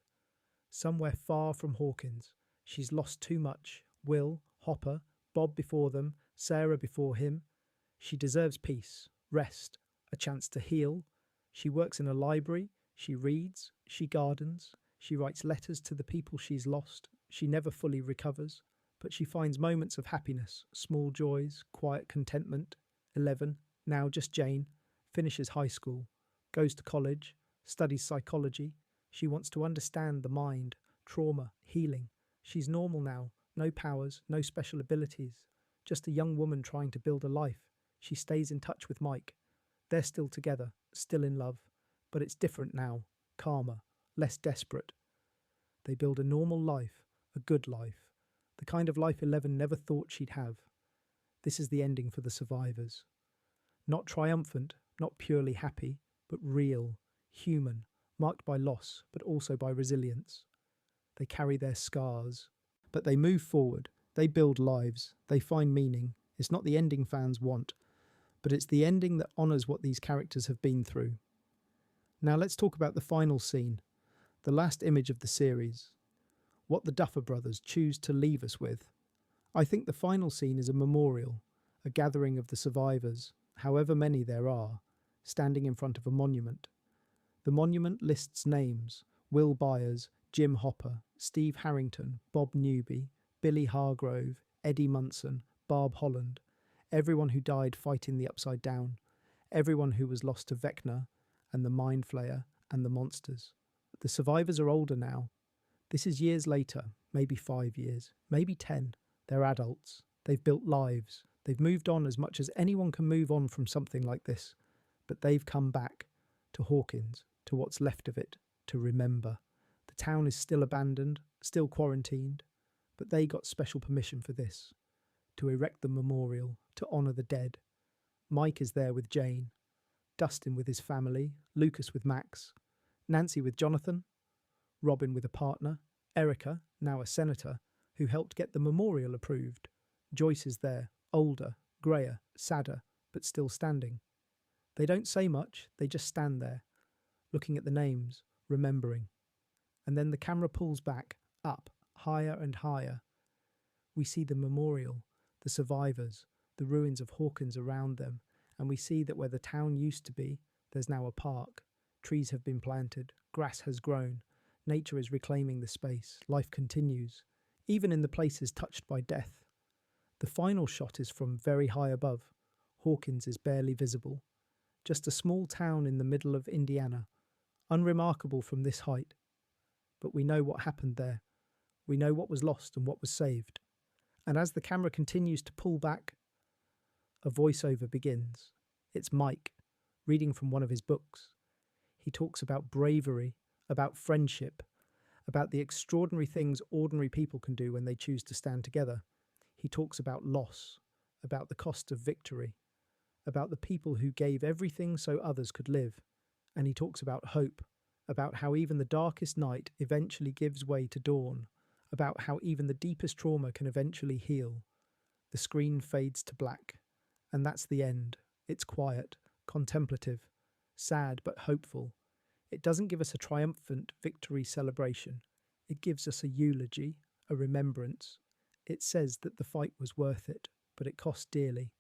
somewhere far from Hawkins. She's lost too much. Will, Hopper, Bob before them, Sarah before him. She deserves peace, rest, a chance to heal. She works in a library. She reads. She gardens. She writes letters to the people she's lost. She never fully recovers, but she finds moments of happiness, small joys, quiet contentment. 11, now just Jane, finishes high school, goes to college, studies psychology. She wants to understand the mind, trauma, healing. She's normal now, no powers, no special abilities, just a young woman trying to build a life. She stays in touch with Mike. They're still together, still in love, but it's different now, calmer, less desperate. They build a normal life, a good life, the kind of life 11 never thought she'd have. This is the ending for the survivors. Not triumphant, not purely happy, but real, human, marked by loss, but also by resilience. They carry their scars, but they move forward. They build lives. They find meaning. It's not the ending fans want, but it's the ending that honours what these characters have been through. Now let's talk about the final scene, the last image of the series, what the Duffer Brothers choose to leave us with. I think the final scene is a memorial, a gathering of the survivors, however many there are, standing in front of a monument. The monument lists names: Will Byers, Jim Hopper, Steve Harrington, Bob Newby, Billy Hargrove, Eddie Munson, Barb Holland, everyone who died fighting the Upside Down, everyone who was lost to Vecna and the Mind Flayer and the monsters. The survivors are older now. This is years later, maybe 5 years, maybe 10. They're adults. They've built lives. They've moved on as much as anyone can move on from something like this. But they've come back to Hawkins, to what's left of it, to remember. The town is still abandoned, still quarantined, but they got special permission for this, to erect the memorial, to honour the dead. Mike is there with Jane, Dustin with his family, Lucas with Max, Nancy with Jonathan, Robin with a partner, Erica, now a senator, who helped get the memorial approved. Joyce is there, older, greyer, sadder, but still standing. They don't say much, they just stand there, looking at the names, remembering. And then the camera pulls back, up, higher and higher. We see the memorial, the survivors, the ruins of Hawkins around them, and we see that where the town used to be, there's now a park. Trees have been planted, grass has grown, nature is reclaiming the space, life continues, even in the places touched by death. The final shot is from very high above. Hawkins is barely visible. Just a small town in the middle of Indiana, unremarkable from this height. But we know what happened there. We know what was lost and what was saved. And as the camera continues to pull back, a voiceover begins. It's Mike, reading from one of his books. He talks about bravery, about friendship, about the extraordinary things ordinary people can do when they choose to stand together. He talks about loss, about the cost of victory, about the people who gave everything so others could live. And he talks about hope, about how even the darkest night eventually gives way to dawn, about how even the deepest trauma can eventually heal. The screen fades to black, and that's the end. It's quiet, contemplative, sad but hopeful. It doesn't give us a triumphant victory celebration. It gives us a eulogy, a remembrance. It says that the fight was worth it, but it cost dearly,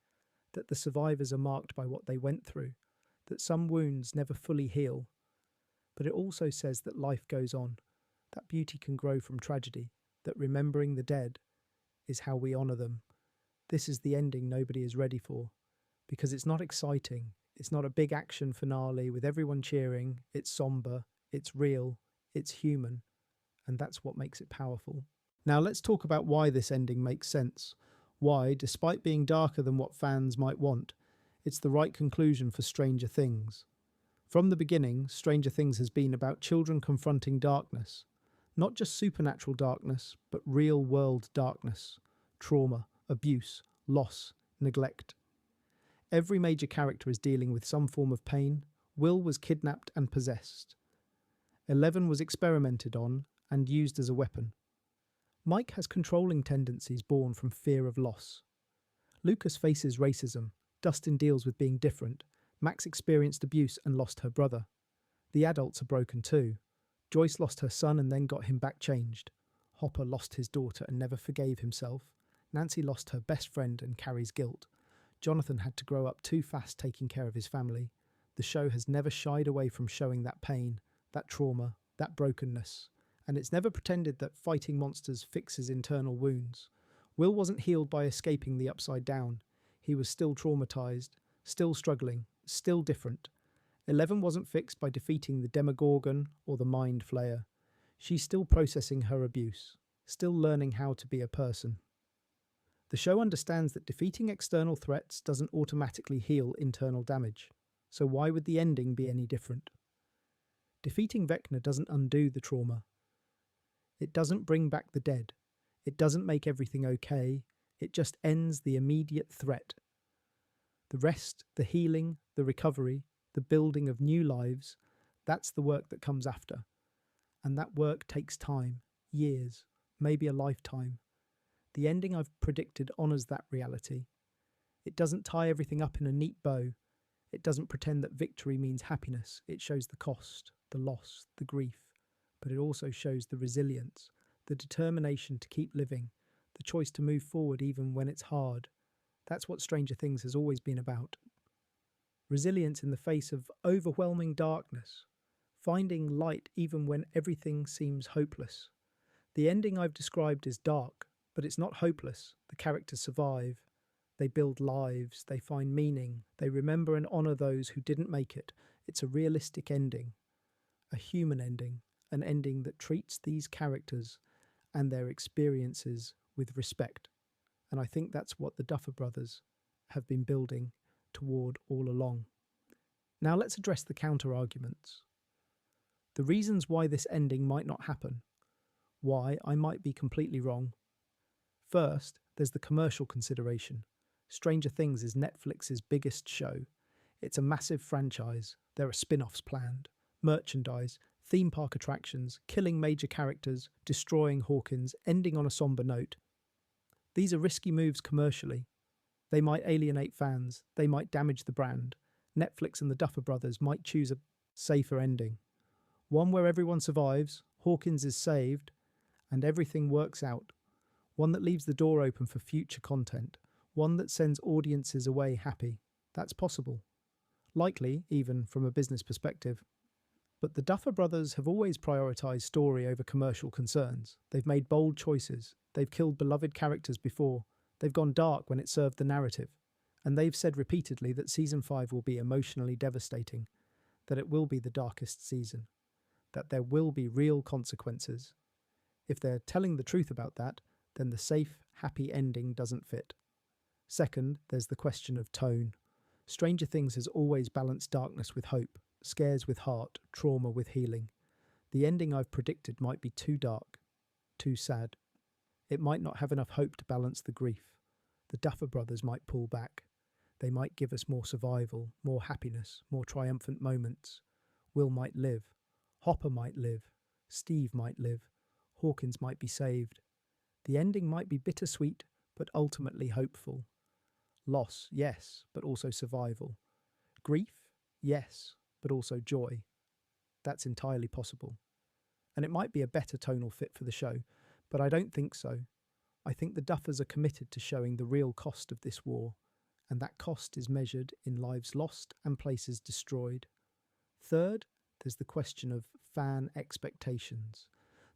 that the survivors are marked by what they went through, that some wounds never fully heal. But it also says that life goes on, that beauty can grow from tragedy, that remembering the dead is how we honour them. This is the ending nobody is ready for, because it's not exciting, it's not a big action finale with everyone cheering, it's sombre, it's real, it's human, and that's what makes it powerful. Now let's talk about why this ending makes sense. Why, despite being darker than what fans might want, it's the right conclusion for Stranger Things. From the beginning, Stranger Things has been about children confronting darkness. Not just supernatural darkness, but real-world darkness. Trauma, abuse, loss, neglect. Every major character is dealing with some form of pain. Will was kidnapped and possessed. 11 was experimented on and used as a weapon. Mike has controlling tendencies born from fear of loss. Lucas faces racism. Dustin deals with being different. Max experienced abuse and lost her brother. The adults are broken too. Joyce lost her son and then got him back changed. Hopper lost his daughter and never forgave himself. Nancy lost her best friend and carries guilt. Jonathan had to grow up too fast taking care of his family. The show has never shied away from showing that pain, that trauma, that brokenness. And it's never pretended that fighting monsters fixes internal wounds. Will wasn't healed by escaping the Upside Down. He was still traumatized, still struggling, still different. 11 wasn't fixed by defeating the Demogorgon or the Mind Flayer. She's still processing her abuse, still learning how to be a person. The show understands that defeating external threats doesn't automatically heal internal damage. So why would the ending be any different? Defeating Vecna doesn't undo the trauma. It doesn't bring back the dead. It doesn't make everything okay. It just ends the immediate threat. The rest, the healing, the recovery, the building of new lives, that's the work that comes after. And that work takes time, years, maybe a lifetime. The ending I've predicted honours that reality. It doesn't tie everything up in a neat bow. It doesn't pretend that victory means happiness. It shows the cost, the loss, the grief. But it also shows the resilience, the determination to keep living, the choice to move forward even when it's hard. That's what Stranger Things has always been about. Resilience in the face of overwhelming darkness, finding light even when everything seems hopeless. The ending I've described is dark, but it's not hopeless. The characters survive. They build lives, they find meaning, they remember and honour those who didn't make it. It's a realistic ending, a human ending, an ending that treats these characters and their experiences with respect. And I think that's what the Duffer Brothers have been building toward all along. Now let's address the counter-arguments. The reasons why this ending might not happen. Why I might be completely wrong. First, there's the commercial consideration. Stranger Things is Netflix's biggest show. It's a massive franchise. There are spin-offs planned, merchandise, theme park attractions, killing major characters, destroying Hawkins, ending on a somber note. These are risky moves commercially. They might alienate fans. They might damage the brand. Netflix and the Duffer Brothers might choose a safer ending. One where everyone survives, Hawkins is saved, and everything works out. One that leaves the door open for future content. One that sends audiences away happy. That's possible. Likely, even from a business perspective. But the Duffer Brothers have always prioritised story over commercial concerns. They've made bold choices. They've killed beloved characters before. They've gone dark when it served the narrative. And they've said repeatedly that season 5 will be emotionally devastating, that it will be the darkest season, that there will be real consequences. If they're telling the truth about that, then the safe, happy ending doesn't fit. Second, there's the question of tone. Stranger Things has always balanced darkness with hope, scares with heart, trauma with healing. The ending I've predicted might be too dark, too sad. It might not have enough hope to balance the grief. The Duffer Brothers might pull back. They might give us more survival, more happiness, more triumphant moments. Will might live. Hopper might live. Steve might live. Hawkins might be saved. The ending might be bittersweet, but ultimately hopeful. Loss, yes, but also survival. Grief, yes, but also joy. That's entirely possible. And it might be a better tonal fit for the show, but I don't think so. I think the Duffers are committed to showing the real cost of this war, and that cost is measured in lives lost and places destroyed. Third, there's the question of fan expectations.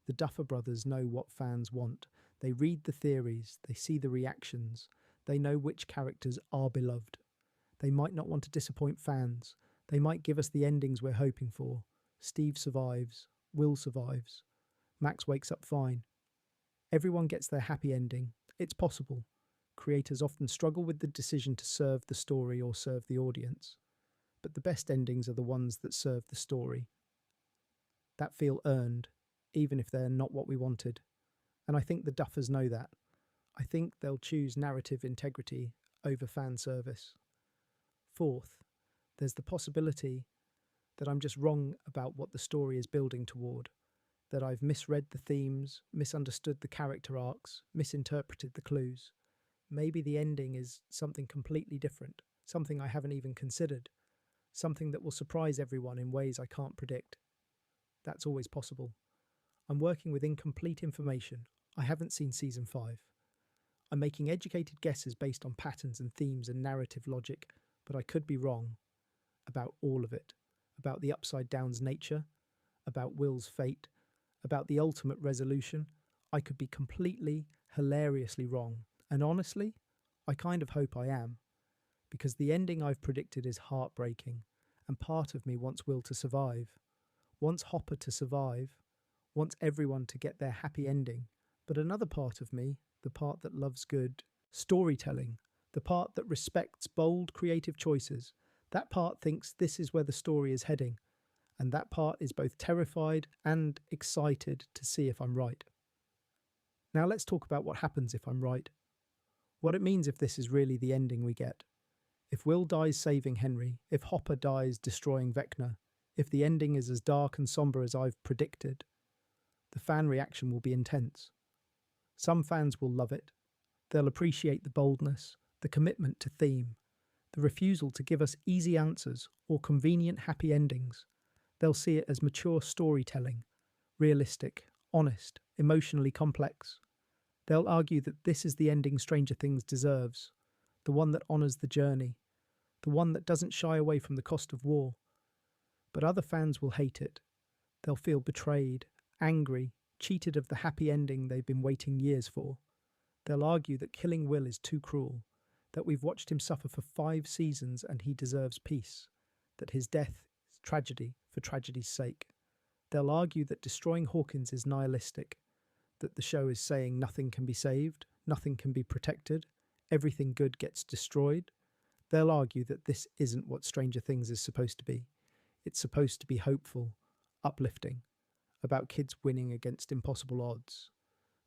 The Duffer Brothers know what fans want. They read the theories, they see the reactions, they know which characters are beloved. They might not want to disappoint fans. They might give us the endings we're hoping for. Steve survives. Will survives. Max wakes up fine. Everyone gets their happy ending. It's possible. Creators often struggle with the decision to serve the story or serve the audience. But the best endings are the ones that serve the story, that feel earned, even if they're not what we wanted. And I think the Duffers know that. I think they'll choose narrative integrity over fan service. Fourth, there's the possibility that I'm just wrong about what the story is building toward, that I've misread the themes, misunderstood the character arcs, misinterpreted the clues. Maybe the ending is something completely different, something I haven't even considered, something that will surprise everyone in ways I can't predict. That's always possible. I'm working with incomplete information. I haven't seen season 5. I'm making educated guesses based on patterns and themes and narrative logic, but I could be wrong about all of it, about the Upside Down's nature, about Will's fate, about the ultimate resolution. I could be completely, hilariously wrong. And honestly, I kind of hope I am, because the ending I've predicted is heartbreaking, and part of me wants Will to survive, wants Hopper to survive, wants everyone to get their happy ending. But another part of me, the part that loves good storytelling, the part that respects bold creative choices, that part thinks this is where the story is heading, and that part is both terrified and excited to see if I'm right. Now let's talk about what happens if I'm right. What it means if this is really the ending we get. If Will dies saving Henry, if Hopper dies destroying Vecna, if the ending is as dark and somber as I've predicted, the fan reaction will be intense. Some fans will love it. They'll appreciate the boldness, the commitment to theme, the refusal to give us easy answers or convenient happy endings. They'll see it as mature storytelling, realistic, honest, emotionally complex. They'll argue that this is the ending Stranger Things deserves, the one that honours the journey, the one that doesn't shy away from the cost of war. But other fans will hate it. They'll feel betrayed, angry, cheated of the happy ending they've been waiting years for. They'll argue that killing Will is too cruel, that we've watched him suffer for 5 seasons and he deserves peace, that his death is tragedy for tragedy's sake. They'll argue that destroying Hawkins is nihilistic, that the show is saying nothing can be saved, nothing can be protected, everything good gets destroyed. They'll argue that this isn't what Stranger Things is supposed to be. It's supposed to be hopeful, uplifting, about kids winning against impossible odds.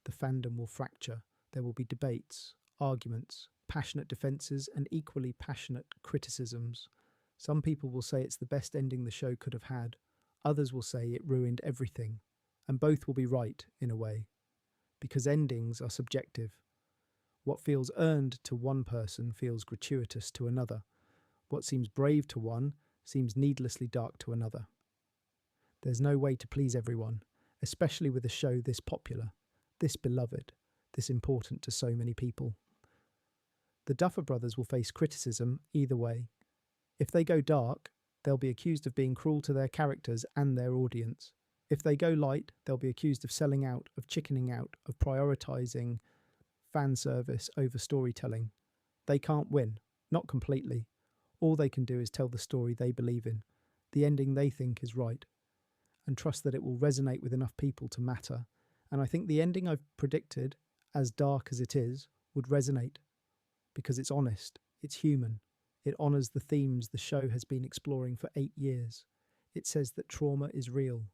The fandom will fracture. There will be debates, arguments, passionate defences, and equally passionate criticisms. Some people will say it's the best ending the show could have had. Others will say it ruined everything. And both will be right, in a way. Because endings are subjective. What feels earned to one person feels gratuitous to another. What seems brave to one seems needlessly dark to another. There's no way to please everyone, especially with a show this popular, this beloved, this important to so many people. The Duffer Brothers will face criticism either way. If they go dark, they'll be accused of being cruel to their characters and their audience. If they go light, they'll be accused of selling out, of chickening out, of prioritizing fan service over storytelling. They can't win, not completely. All they can do is tell the story they believe in, the ending they think is right, and trust that it will resonate with enough people to matter. And I think the ending I've predicted, as dark as it is, would resonate because it's honest, it's human, it honours the themes the show has been exploring for 8 years. It says that trauma is real,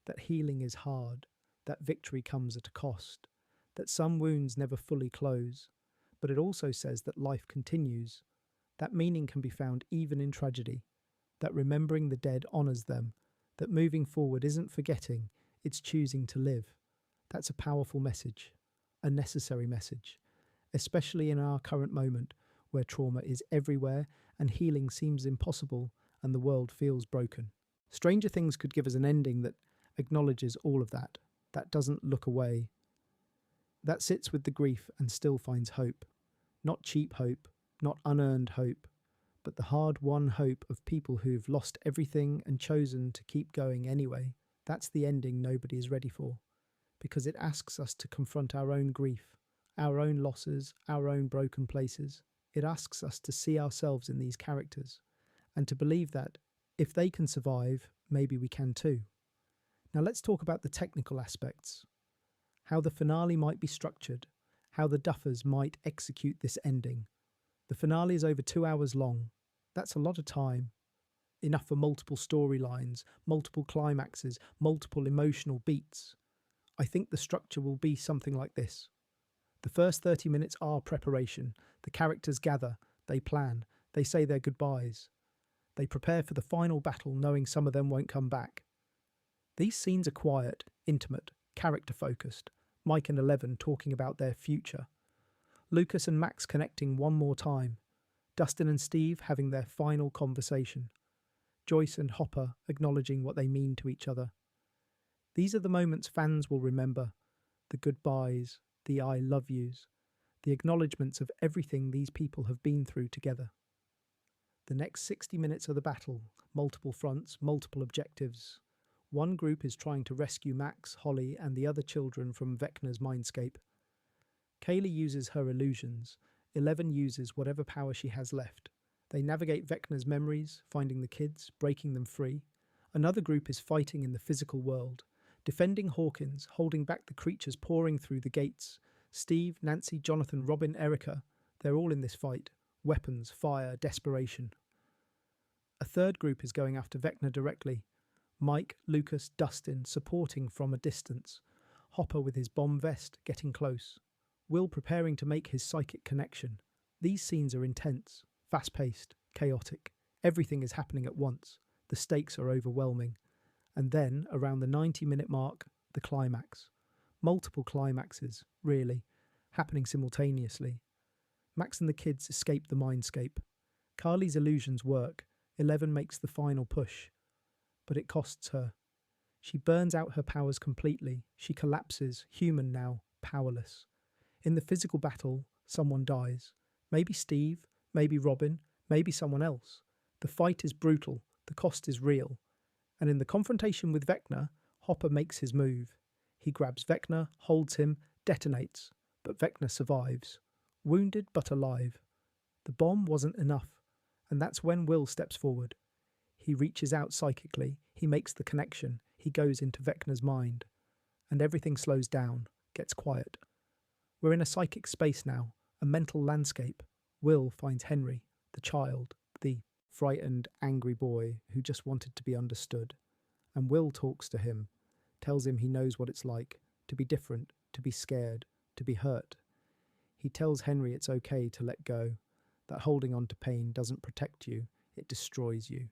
that healing is hard, that victory comes at a cost, that some wounds never fully close, but it also says that life continues, that meaning can be found even in tragedy, that remembering the dead honours them, that moving forward isn't forgetting, it's choosing to live. That's a powerful message, a necessary message, especially in our current moment where trauma is everywhere and healing seems impossible and the world feels broken. Stranger Things could give us an ending that acknowledges all of that doesn't look away, that sits with the grief and still finds hope. Not cheap hope, not unearned hope, but the hard-won hope of people who've lost everything and chosen to keep going anyway. That's the ending nobody is ready for, because it asks us to confront our own grief, our own losses, our own broken places. It asks us to see ourselves in these characters, and to believe that if they can survive, maybe we can too. Now let's talk about the technical aspects, how the finale might be structured, how the Duffers might execute this ending. The finale is over 2 hours long. That's a lot of time. Enough for multiple storylines, multiple climaxes, multiple emotional beats. I think the structure will be something like this. The first 30 minutes are preparation. The characters gather, they plan, they say their goodbyes. They prepare for the final battle knowing some of them won't come back. These scenes are quiet, intimate, character-focused. Mike and Eleven talking about their future. Lucas and Max connecting one more time. Dustin and Steve having their final conversation. Joyce and Hopper acknowledging what they mean to each other. These are the moments fans will remember. The goodbyes, the I love yous, the acknowledgements of everything these people have been through together. The next 60 minutes of the battle, multiple fronts, multiple objectives. One group is trying to rescue Max, Holly, and the other children from Vecna's mindscape. Kaylee uses her illusions. Eleven uses whatever power she has left. They navigate Vecna's memories, finding the kids, breaking them free. Another group is fighting in the physical world, defending Hawkins, holding back the creatures pouring through the gates. Steve, Nancy, Jonathan, Robin, Erica, they're all in this fight. Weapons, fire, desperation. A third group is going after Vecna directly. Mike, Lucas, Dustin supporting from a distance. Hopper with his bomb vest getting close. Will preparing to make his psychic connection. These scenes are intense, fast-paced, chaotic. Everything is happening at once. The stakes are overwhelming. And then, around the 90-minute mark, the climax. Multiple climaxes, really, happening simultaneously. Max and the kids escape the mindscape. Carly's illusions work. Eleven makes the final push. But it costs her. She burns out her powers completely. She collapses, human now, powerless. In the physical battle, someone dies. Maybe Steve, maybe Robin, maybe someone else. The fight is brutal, the cost is real. And in the confrontation with Vecna, Hopper makes his move. He grabs Vecna, holds him, detonates. But Vecna survives. Wounded but alive. The bomb wasn't enough. And that's when Will steps forward. He reaches out psychically, he makes the connection, he goes into Vecna's mind. And everything slows down, gets quiet. We're in a psychic space now, a mental landscape. Will finds Henry, the child, the frightened, angry boy who just wanted to be understood. And Will talks to him, tells him he knows what it's like, to be different, to be scared, to be hurt. He tells Henry it's okay to let go, that holding on to pain doesn't protect you, it destroys you.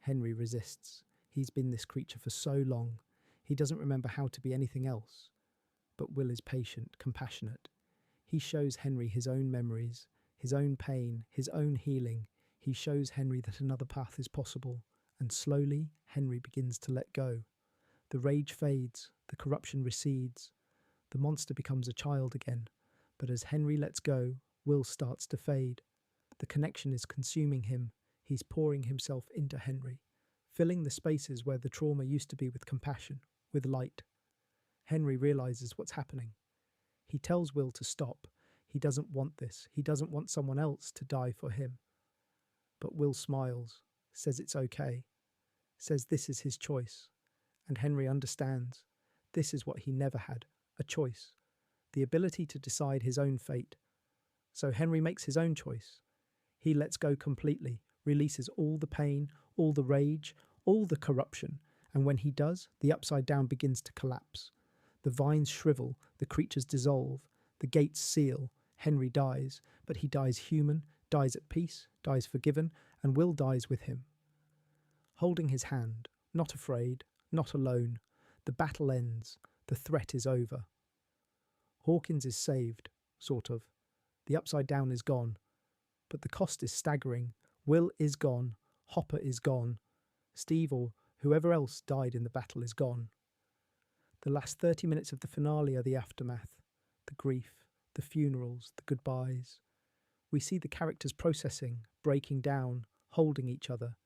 Henry resists. He's been this creature for so long. He doesn't remember how to be anything else. But Will is patient, compassionate. He shows Henry his own memories, his own pain, his own healing. He shows Henry that another path is possible. And slowly, Henry begins to let go. The rage fades, the corruption recedes. The monster becomes a child again. But as Henry lets go, Will starts to fade. The connection is consuming him. He's pouring himself into Henry, filling the spaces where the trauma used to be with compassion, with light. Henry realizes what's happening. He tells Will to stop. He doesn't want this. He doesn't want someone else to die for him. But Will smiles, says it's okay, says this is his choice. And Henry understands. This is what he never had, a choice, the ability to decide his own fate. So Henry makes his own choice. He lets go completely, releases all the pain, all the rage, all the corruption, and when he does, the upside down begins to collapse. The vines shrivel, the creatures dissolve, the gates seal, Henry dies, but he dies human, dies at peace, dies forgiven, and Will dies with him. Holding his hand, not afraid, not alone, the battle ends, the threat is over. Hawkins is saved, sort of. The upside down is gone, but the cost is staggering. Will is gone, Hopper is gone, Steve or whoever else died in the battle is gone. The last 30 minutes of the finale are the aftermath, the grief, the funerals, the goodbyes. We see the characters processing, breaking down, holding each other.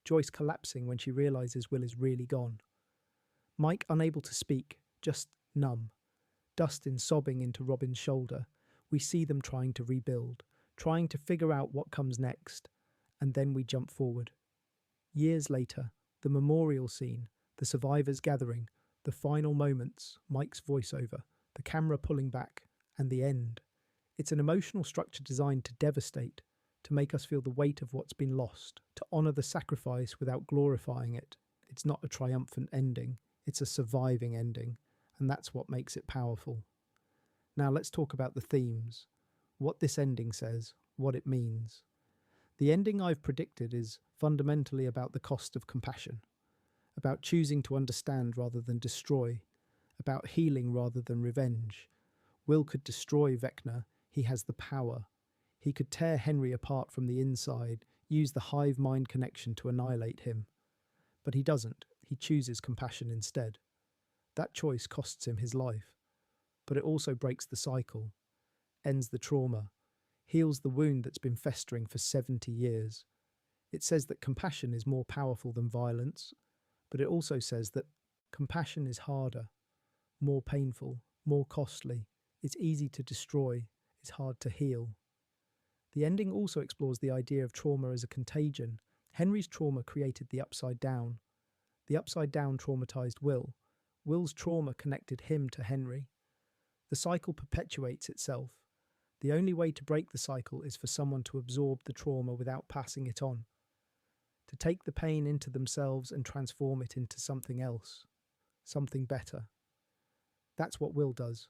Joyce collapsing when she realises Will is really gone. Mike unable to speak, just numb. Dustin sobbing into Robin's shoulder. We see them trying to rebuild, trying to figure out what comes next. And then we jump forward. Years later, the memorial scene, the survivors gathering, the final moments, Mike's voiceover, the camera pulling back, and the end. It's an emotional structure designed to devastate, to make us feel the weight of what's been lost, to honour the sacrifice without glorifying it. It's not a triumphant ending, it's a surviving ending, and that's what makes it powerful. Now let's talk about the themes, what this ending says, what it means. The ending I've predicted is fundamentally about the cost of compassion, about choosing to understand rather than destroy, about healing rather than revenge. Will could destroy Vecna, he has the power. He could tear Henry apart from the inside, use the hive mind connection to annihilate him. But he doesn't, he chooses compassion instead. That choice costs him his life, but it also breaks the cycle, ends the trauma, heals the wound that's been festering for 70 years. It says that compassion is more powerful than violence, but it also says that compassion is harder, more painful, more costly. It's easy to destroy, it's hard to heal. The ending also explores the idea of trauma as a contagion. Henry's trauma created the upside down. The upside down traumatized Will. Will's trauma connected him to Henry. The cycle perpetuates itself. The only way to break the cycle is for someone to absorb the trauma without passing it on, to take the pain into themselves and transform it into something else, something better. That's what Will does.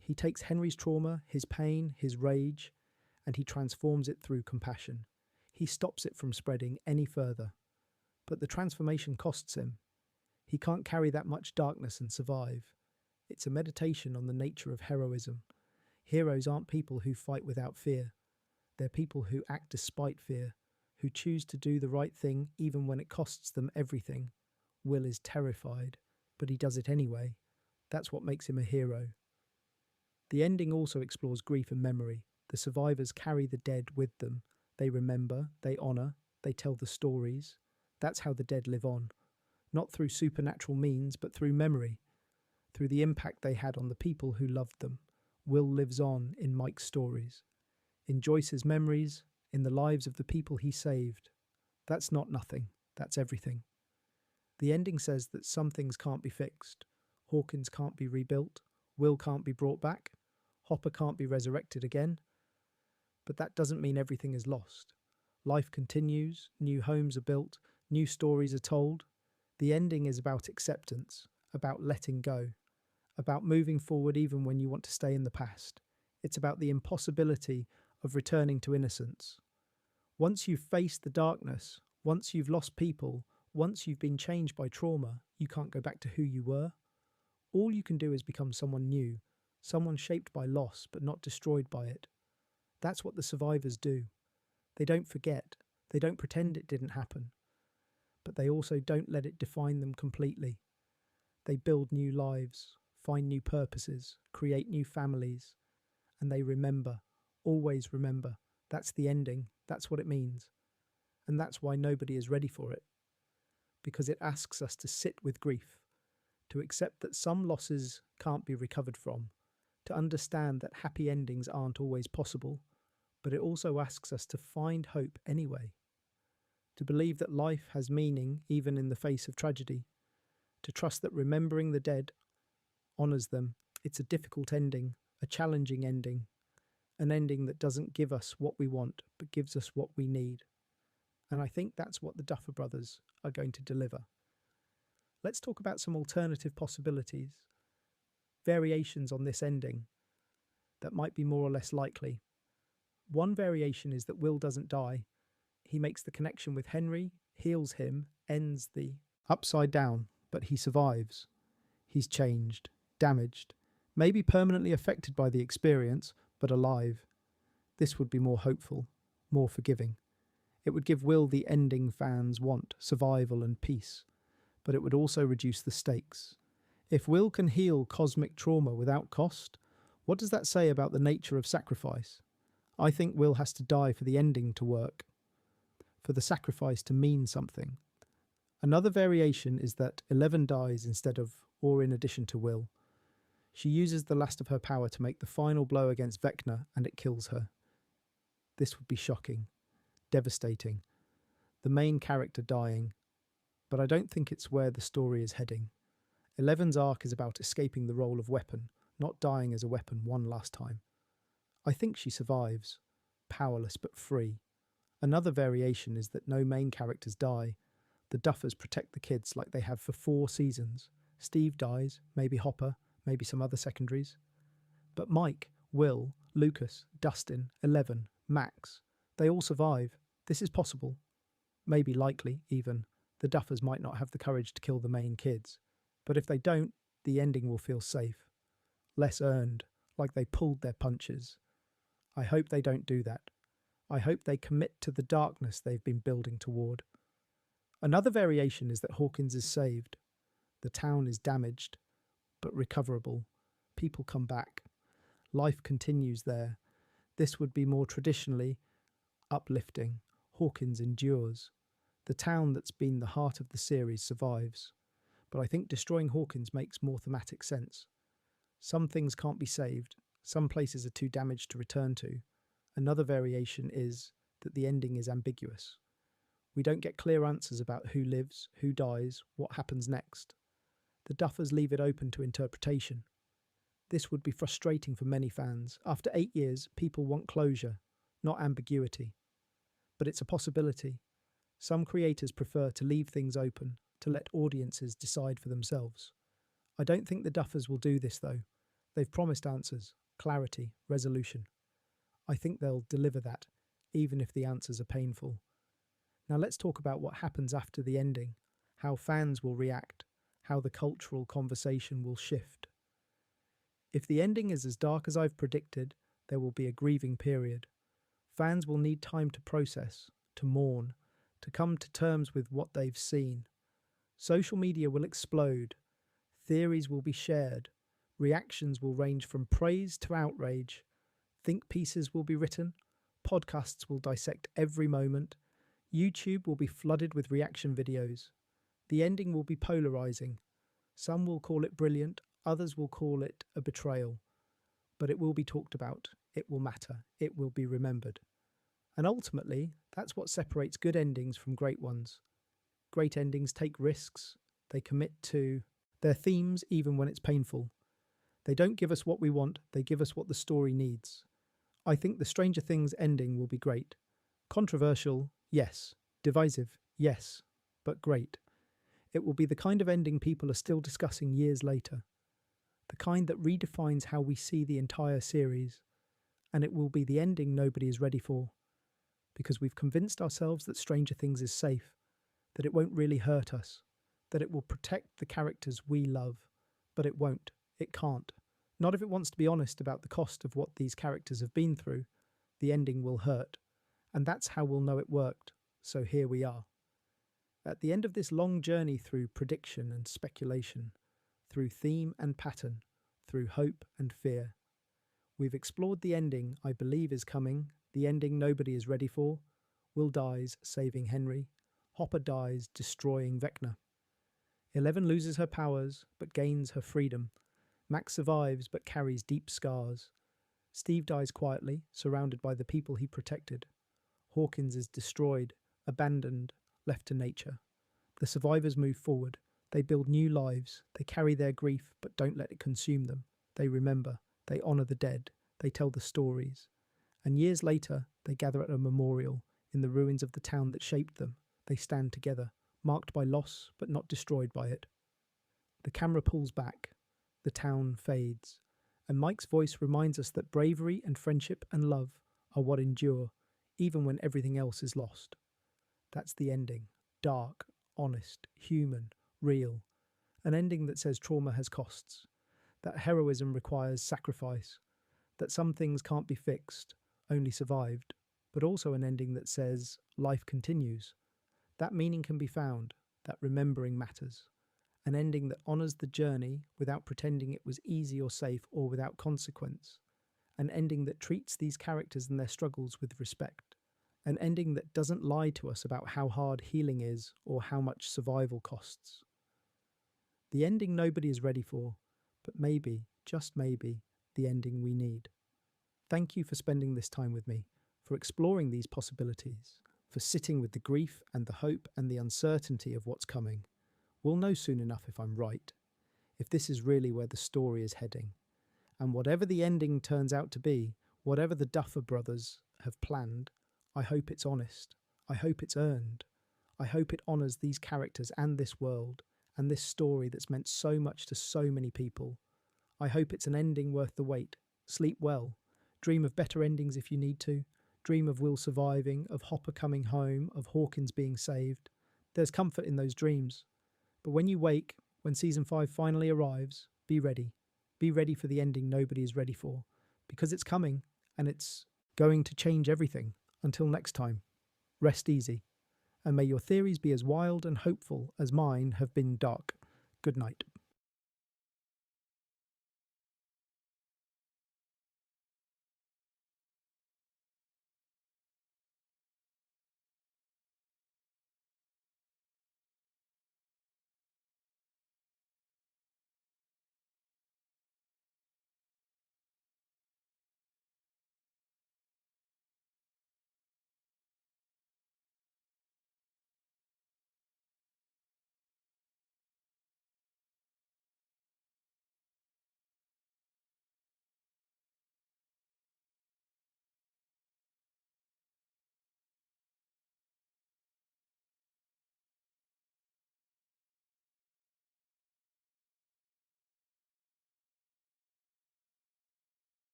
He takes Henry's trauma, his pain, his rage, and he transforms it through compassion. He stops it from spreading any further. But the transformation costs him. He can't carry that much darkness and survive. It's a meditation on the nature of heroism. Heroes aren't people who fight without fear. They're people who act despite fear, who choose to do the right thing even when it costs them everything. Will is terrified, but he does it anyway. That's what makes him a hero. The ending also explores grief and memory. The survivors carry the dead with them. They remember, they honour, they tell the stories. That's how the dead live on. Not through supernatural means, but through memory, through the impact they had on the people who loved them. Will lives on in Mike's stories, in Joyce's memories, in the lives of the people he saved. That's not nothing, that's everything. The ending says that some things can't be fixed. Hawkins can't be rebuilt, Will can't be brought back, Hopper can't be resurrected again. But that doesn't mean everything is lost. Life continues, new homes are built, new stories are told. The ending is about acceptance, about letting go, about moving forward even when you want to stay in the past. It's about the impossibility of returning to innocence. Once you've faced the darkness, once you've lost people, once you've been changed by trauma, you can't go back to who you were. All you can do is become someone new, someone shaped by loss but not destroyed by it. That's what the survivors do. They don't forget, they don't pretend it didn't happen, but they also don't let it define them completely. They build new lives, find new purposes, create new families, and they remember, always remember. That's the ending, that's what it means. And that's why nobody is ready for it, because it asks us to sit with grief, to accept that some losses can't be recovered from, to understand that happy endings aren't always possible, but it also asks us to find hope anyway, to believe that life has meaning even in the face of tragedy, to trust that remembering the dead honours them. It's a difficult ending, a challenging ending, an ending that doesn't give us what we want, but gives us what we need. And I think that's what the Duffer Brothers are going to deliver. Let's talk about some alternative possibilities, variations on this ending that might be more or less likely. One variation is that Will doesn't die. He makes the connection with Henry, heals him, ends the upside down, but he survives. He's changed, damaged, maybe permanently affected by the experience, but alive. This would be more hopeful, more forgiving. It would give Will the ending fans want, survival and peace, but it would also reduce the stakes. If Will can heal cosmic trauma without cost, what does that say about the nature of sacrifice? I think Will has to die for the ending to work, for the sacrifice to mean something. Another variation is that 11 dies instead of, or in addition to Will. She uses the last of her power to make the final blow against Vecna, and it kills her. This would be shocking, devastating. The main character dying, but I don't think it's where the story is heading. 11's arc is about escaping the role of weapon, not dying as a weapon one last time. I think she survives, powerless but free. Another variation is that no main characters die. The Duffers protect the kids like they have for 4 seasons. Steve dies, maybe Hopper, maybe some other secondaries. But Mike, Will, Lucas, Dustin, 11, Max, they all survive. This is possible. Maybe likely, even. The Duffers might not have the courage to kill the main kids. But if they don't, the ending will feel safe. Less earned, like they pulled their punches. I hope they don't do that. I hope they commit to the darkness they've been building toward. Another variation is that Hawkins is saved. The town is damaged, but recoverable. People come back. Life continues there. This would be more traditionally uplifting. Hawkins endures. The town that's been the heart of the series survives. But I think destroying Hawkins makes more thematic sense. Some things can't be saved. Some places are too damaged to return to. Another variation is that the ending is ambiguous. We don't get clear answers about who lives, who dies, what happens next. The Duffers leave it open to interpretation. This would be frustrating for many fans. After 8 years, people want closure, not ambiguity. But it's a possibility. Some creators prefer to leave things open, to let audiences decide for themselves. I don't think the Duffers will do this, though. They've promised answers, clarity, resolution. I think they'll deliver that, even if the answers are painful. Now let's talk about what happens after the ending, how fans will react, how the cultural conversation will shift. If the ending is as dark as I've predicted, there will be a grieving period. Fans will need time to process, to mourn, to come to terms with what they've seen. Social media will explode, theories will be shared, reactions will range from praise to outrage, think pieces will be written, podcasts will dissect every moment, YouTube will be flooded with reaction videos. The ending will be polarizing. Some will call it brilliant, others will call it a betrayal. But it will be talked about, it will matter, it will be remembered. And ultimately, that's what separates good endings from great ones. Great endings take risks, they commit to their themes even when it's painful. They don't give us what we want, they give us what the story needs. I think the Stranger Things ending will be great. Controversial, yes. Divisive, yes. But great. It will be the kind of ending people are still discussing years later. The kind that redefines how we see the entire series. And it will be the ending nobody is ready for. Because we've convinced ourselves that Stranger Things is safe, that it won't really hurt us, that it will protect the characters we love. But it won't. It can't. Not if it wants to be honest about the cost of what these characters have been through. The ending will hurt. And that's how we'll know it worked. So here we are. At the end of this long journey through prediction and speculation, through theme and pattern, through hope and fear, we've explored the ending I believe is coming, the ending nobody is ready for. Will dies, saving Henry. Hopper dies, destroying Vecna. 11 loses her powers, but gains her freedom. Max survives, but carries deep scars. Steve dies quietly, surrounded by the people he protected. Hawkins is destroyed, abandoned, left to nature. The survivors move forward. They build new lives. They carry their grief, but don't let it consume them. They remember. They honour the dead. They tell the stories. And years later, they gather at a memorial in the ruins of the town that shaped them. They stand together, marked by loss, but not destroyed by it. The camera pulls back. The town fades. And Mike's voice reminds us that bravery and friendship and love are what endure, even when everything else is lost. That's the ending. Dark, honest, human, real. An ending that says trauma has costs, that heroism requires sacrifice, that some things can't be fixed, only survived, but also an ending that says life continues. That meaning can be found, that remembering matters. An ending that honours the journey without pretending it was easy or safe or without consequence. An ending that treats these characters and their struggles with respect. An ending that doesn't lie to us about how hard healing is or how much survival costs. The ending nobody is ready for, but maybe, just maybe, the ending we need. Thank you for spending this time with me, for exploring these possibilities, for sitting with the grief and the hope and the uncertainty of what's coming. We'll know soon enough if I'm right, if this is really where the story is heading. And whatever the ending turns out to be, whatever the Duffer Brothers have planned, I hope it's honest. I hope it's earned. I hope it honours these characters and this world, and this story that's meant so much to so many people. I hope it's an ending worth the wait. Sleep well. Dream of better endings if you need to. Dream of Will surviving, of Hopper coming home, of Hawkins being saved. There's comfort in those dreams. But when you wake, when season 5 finally arrives, be ready. Be ready for the ending nobody is ready for. Because it's coming, and it's going to change everything. Until next time, rest easy. And may your theories be as wild and hopeful as mine have been dark. Good night.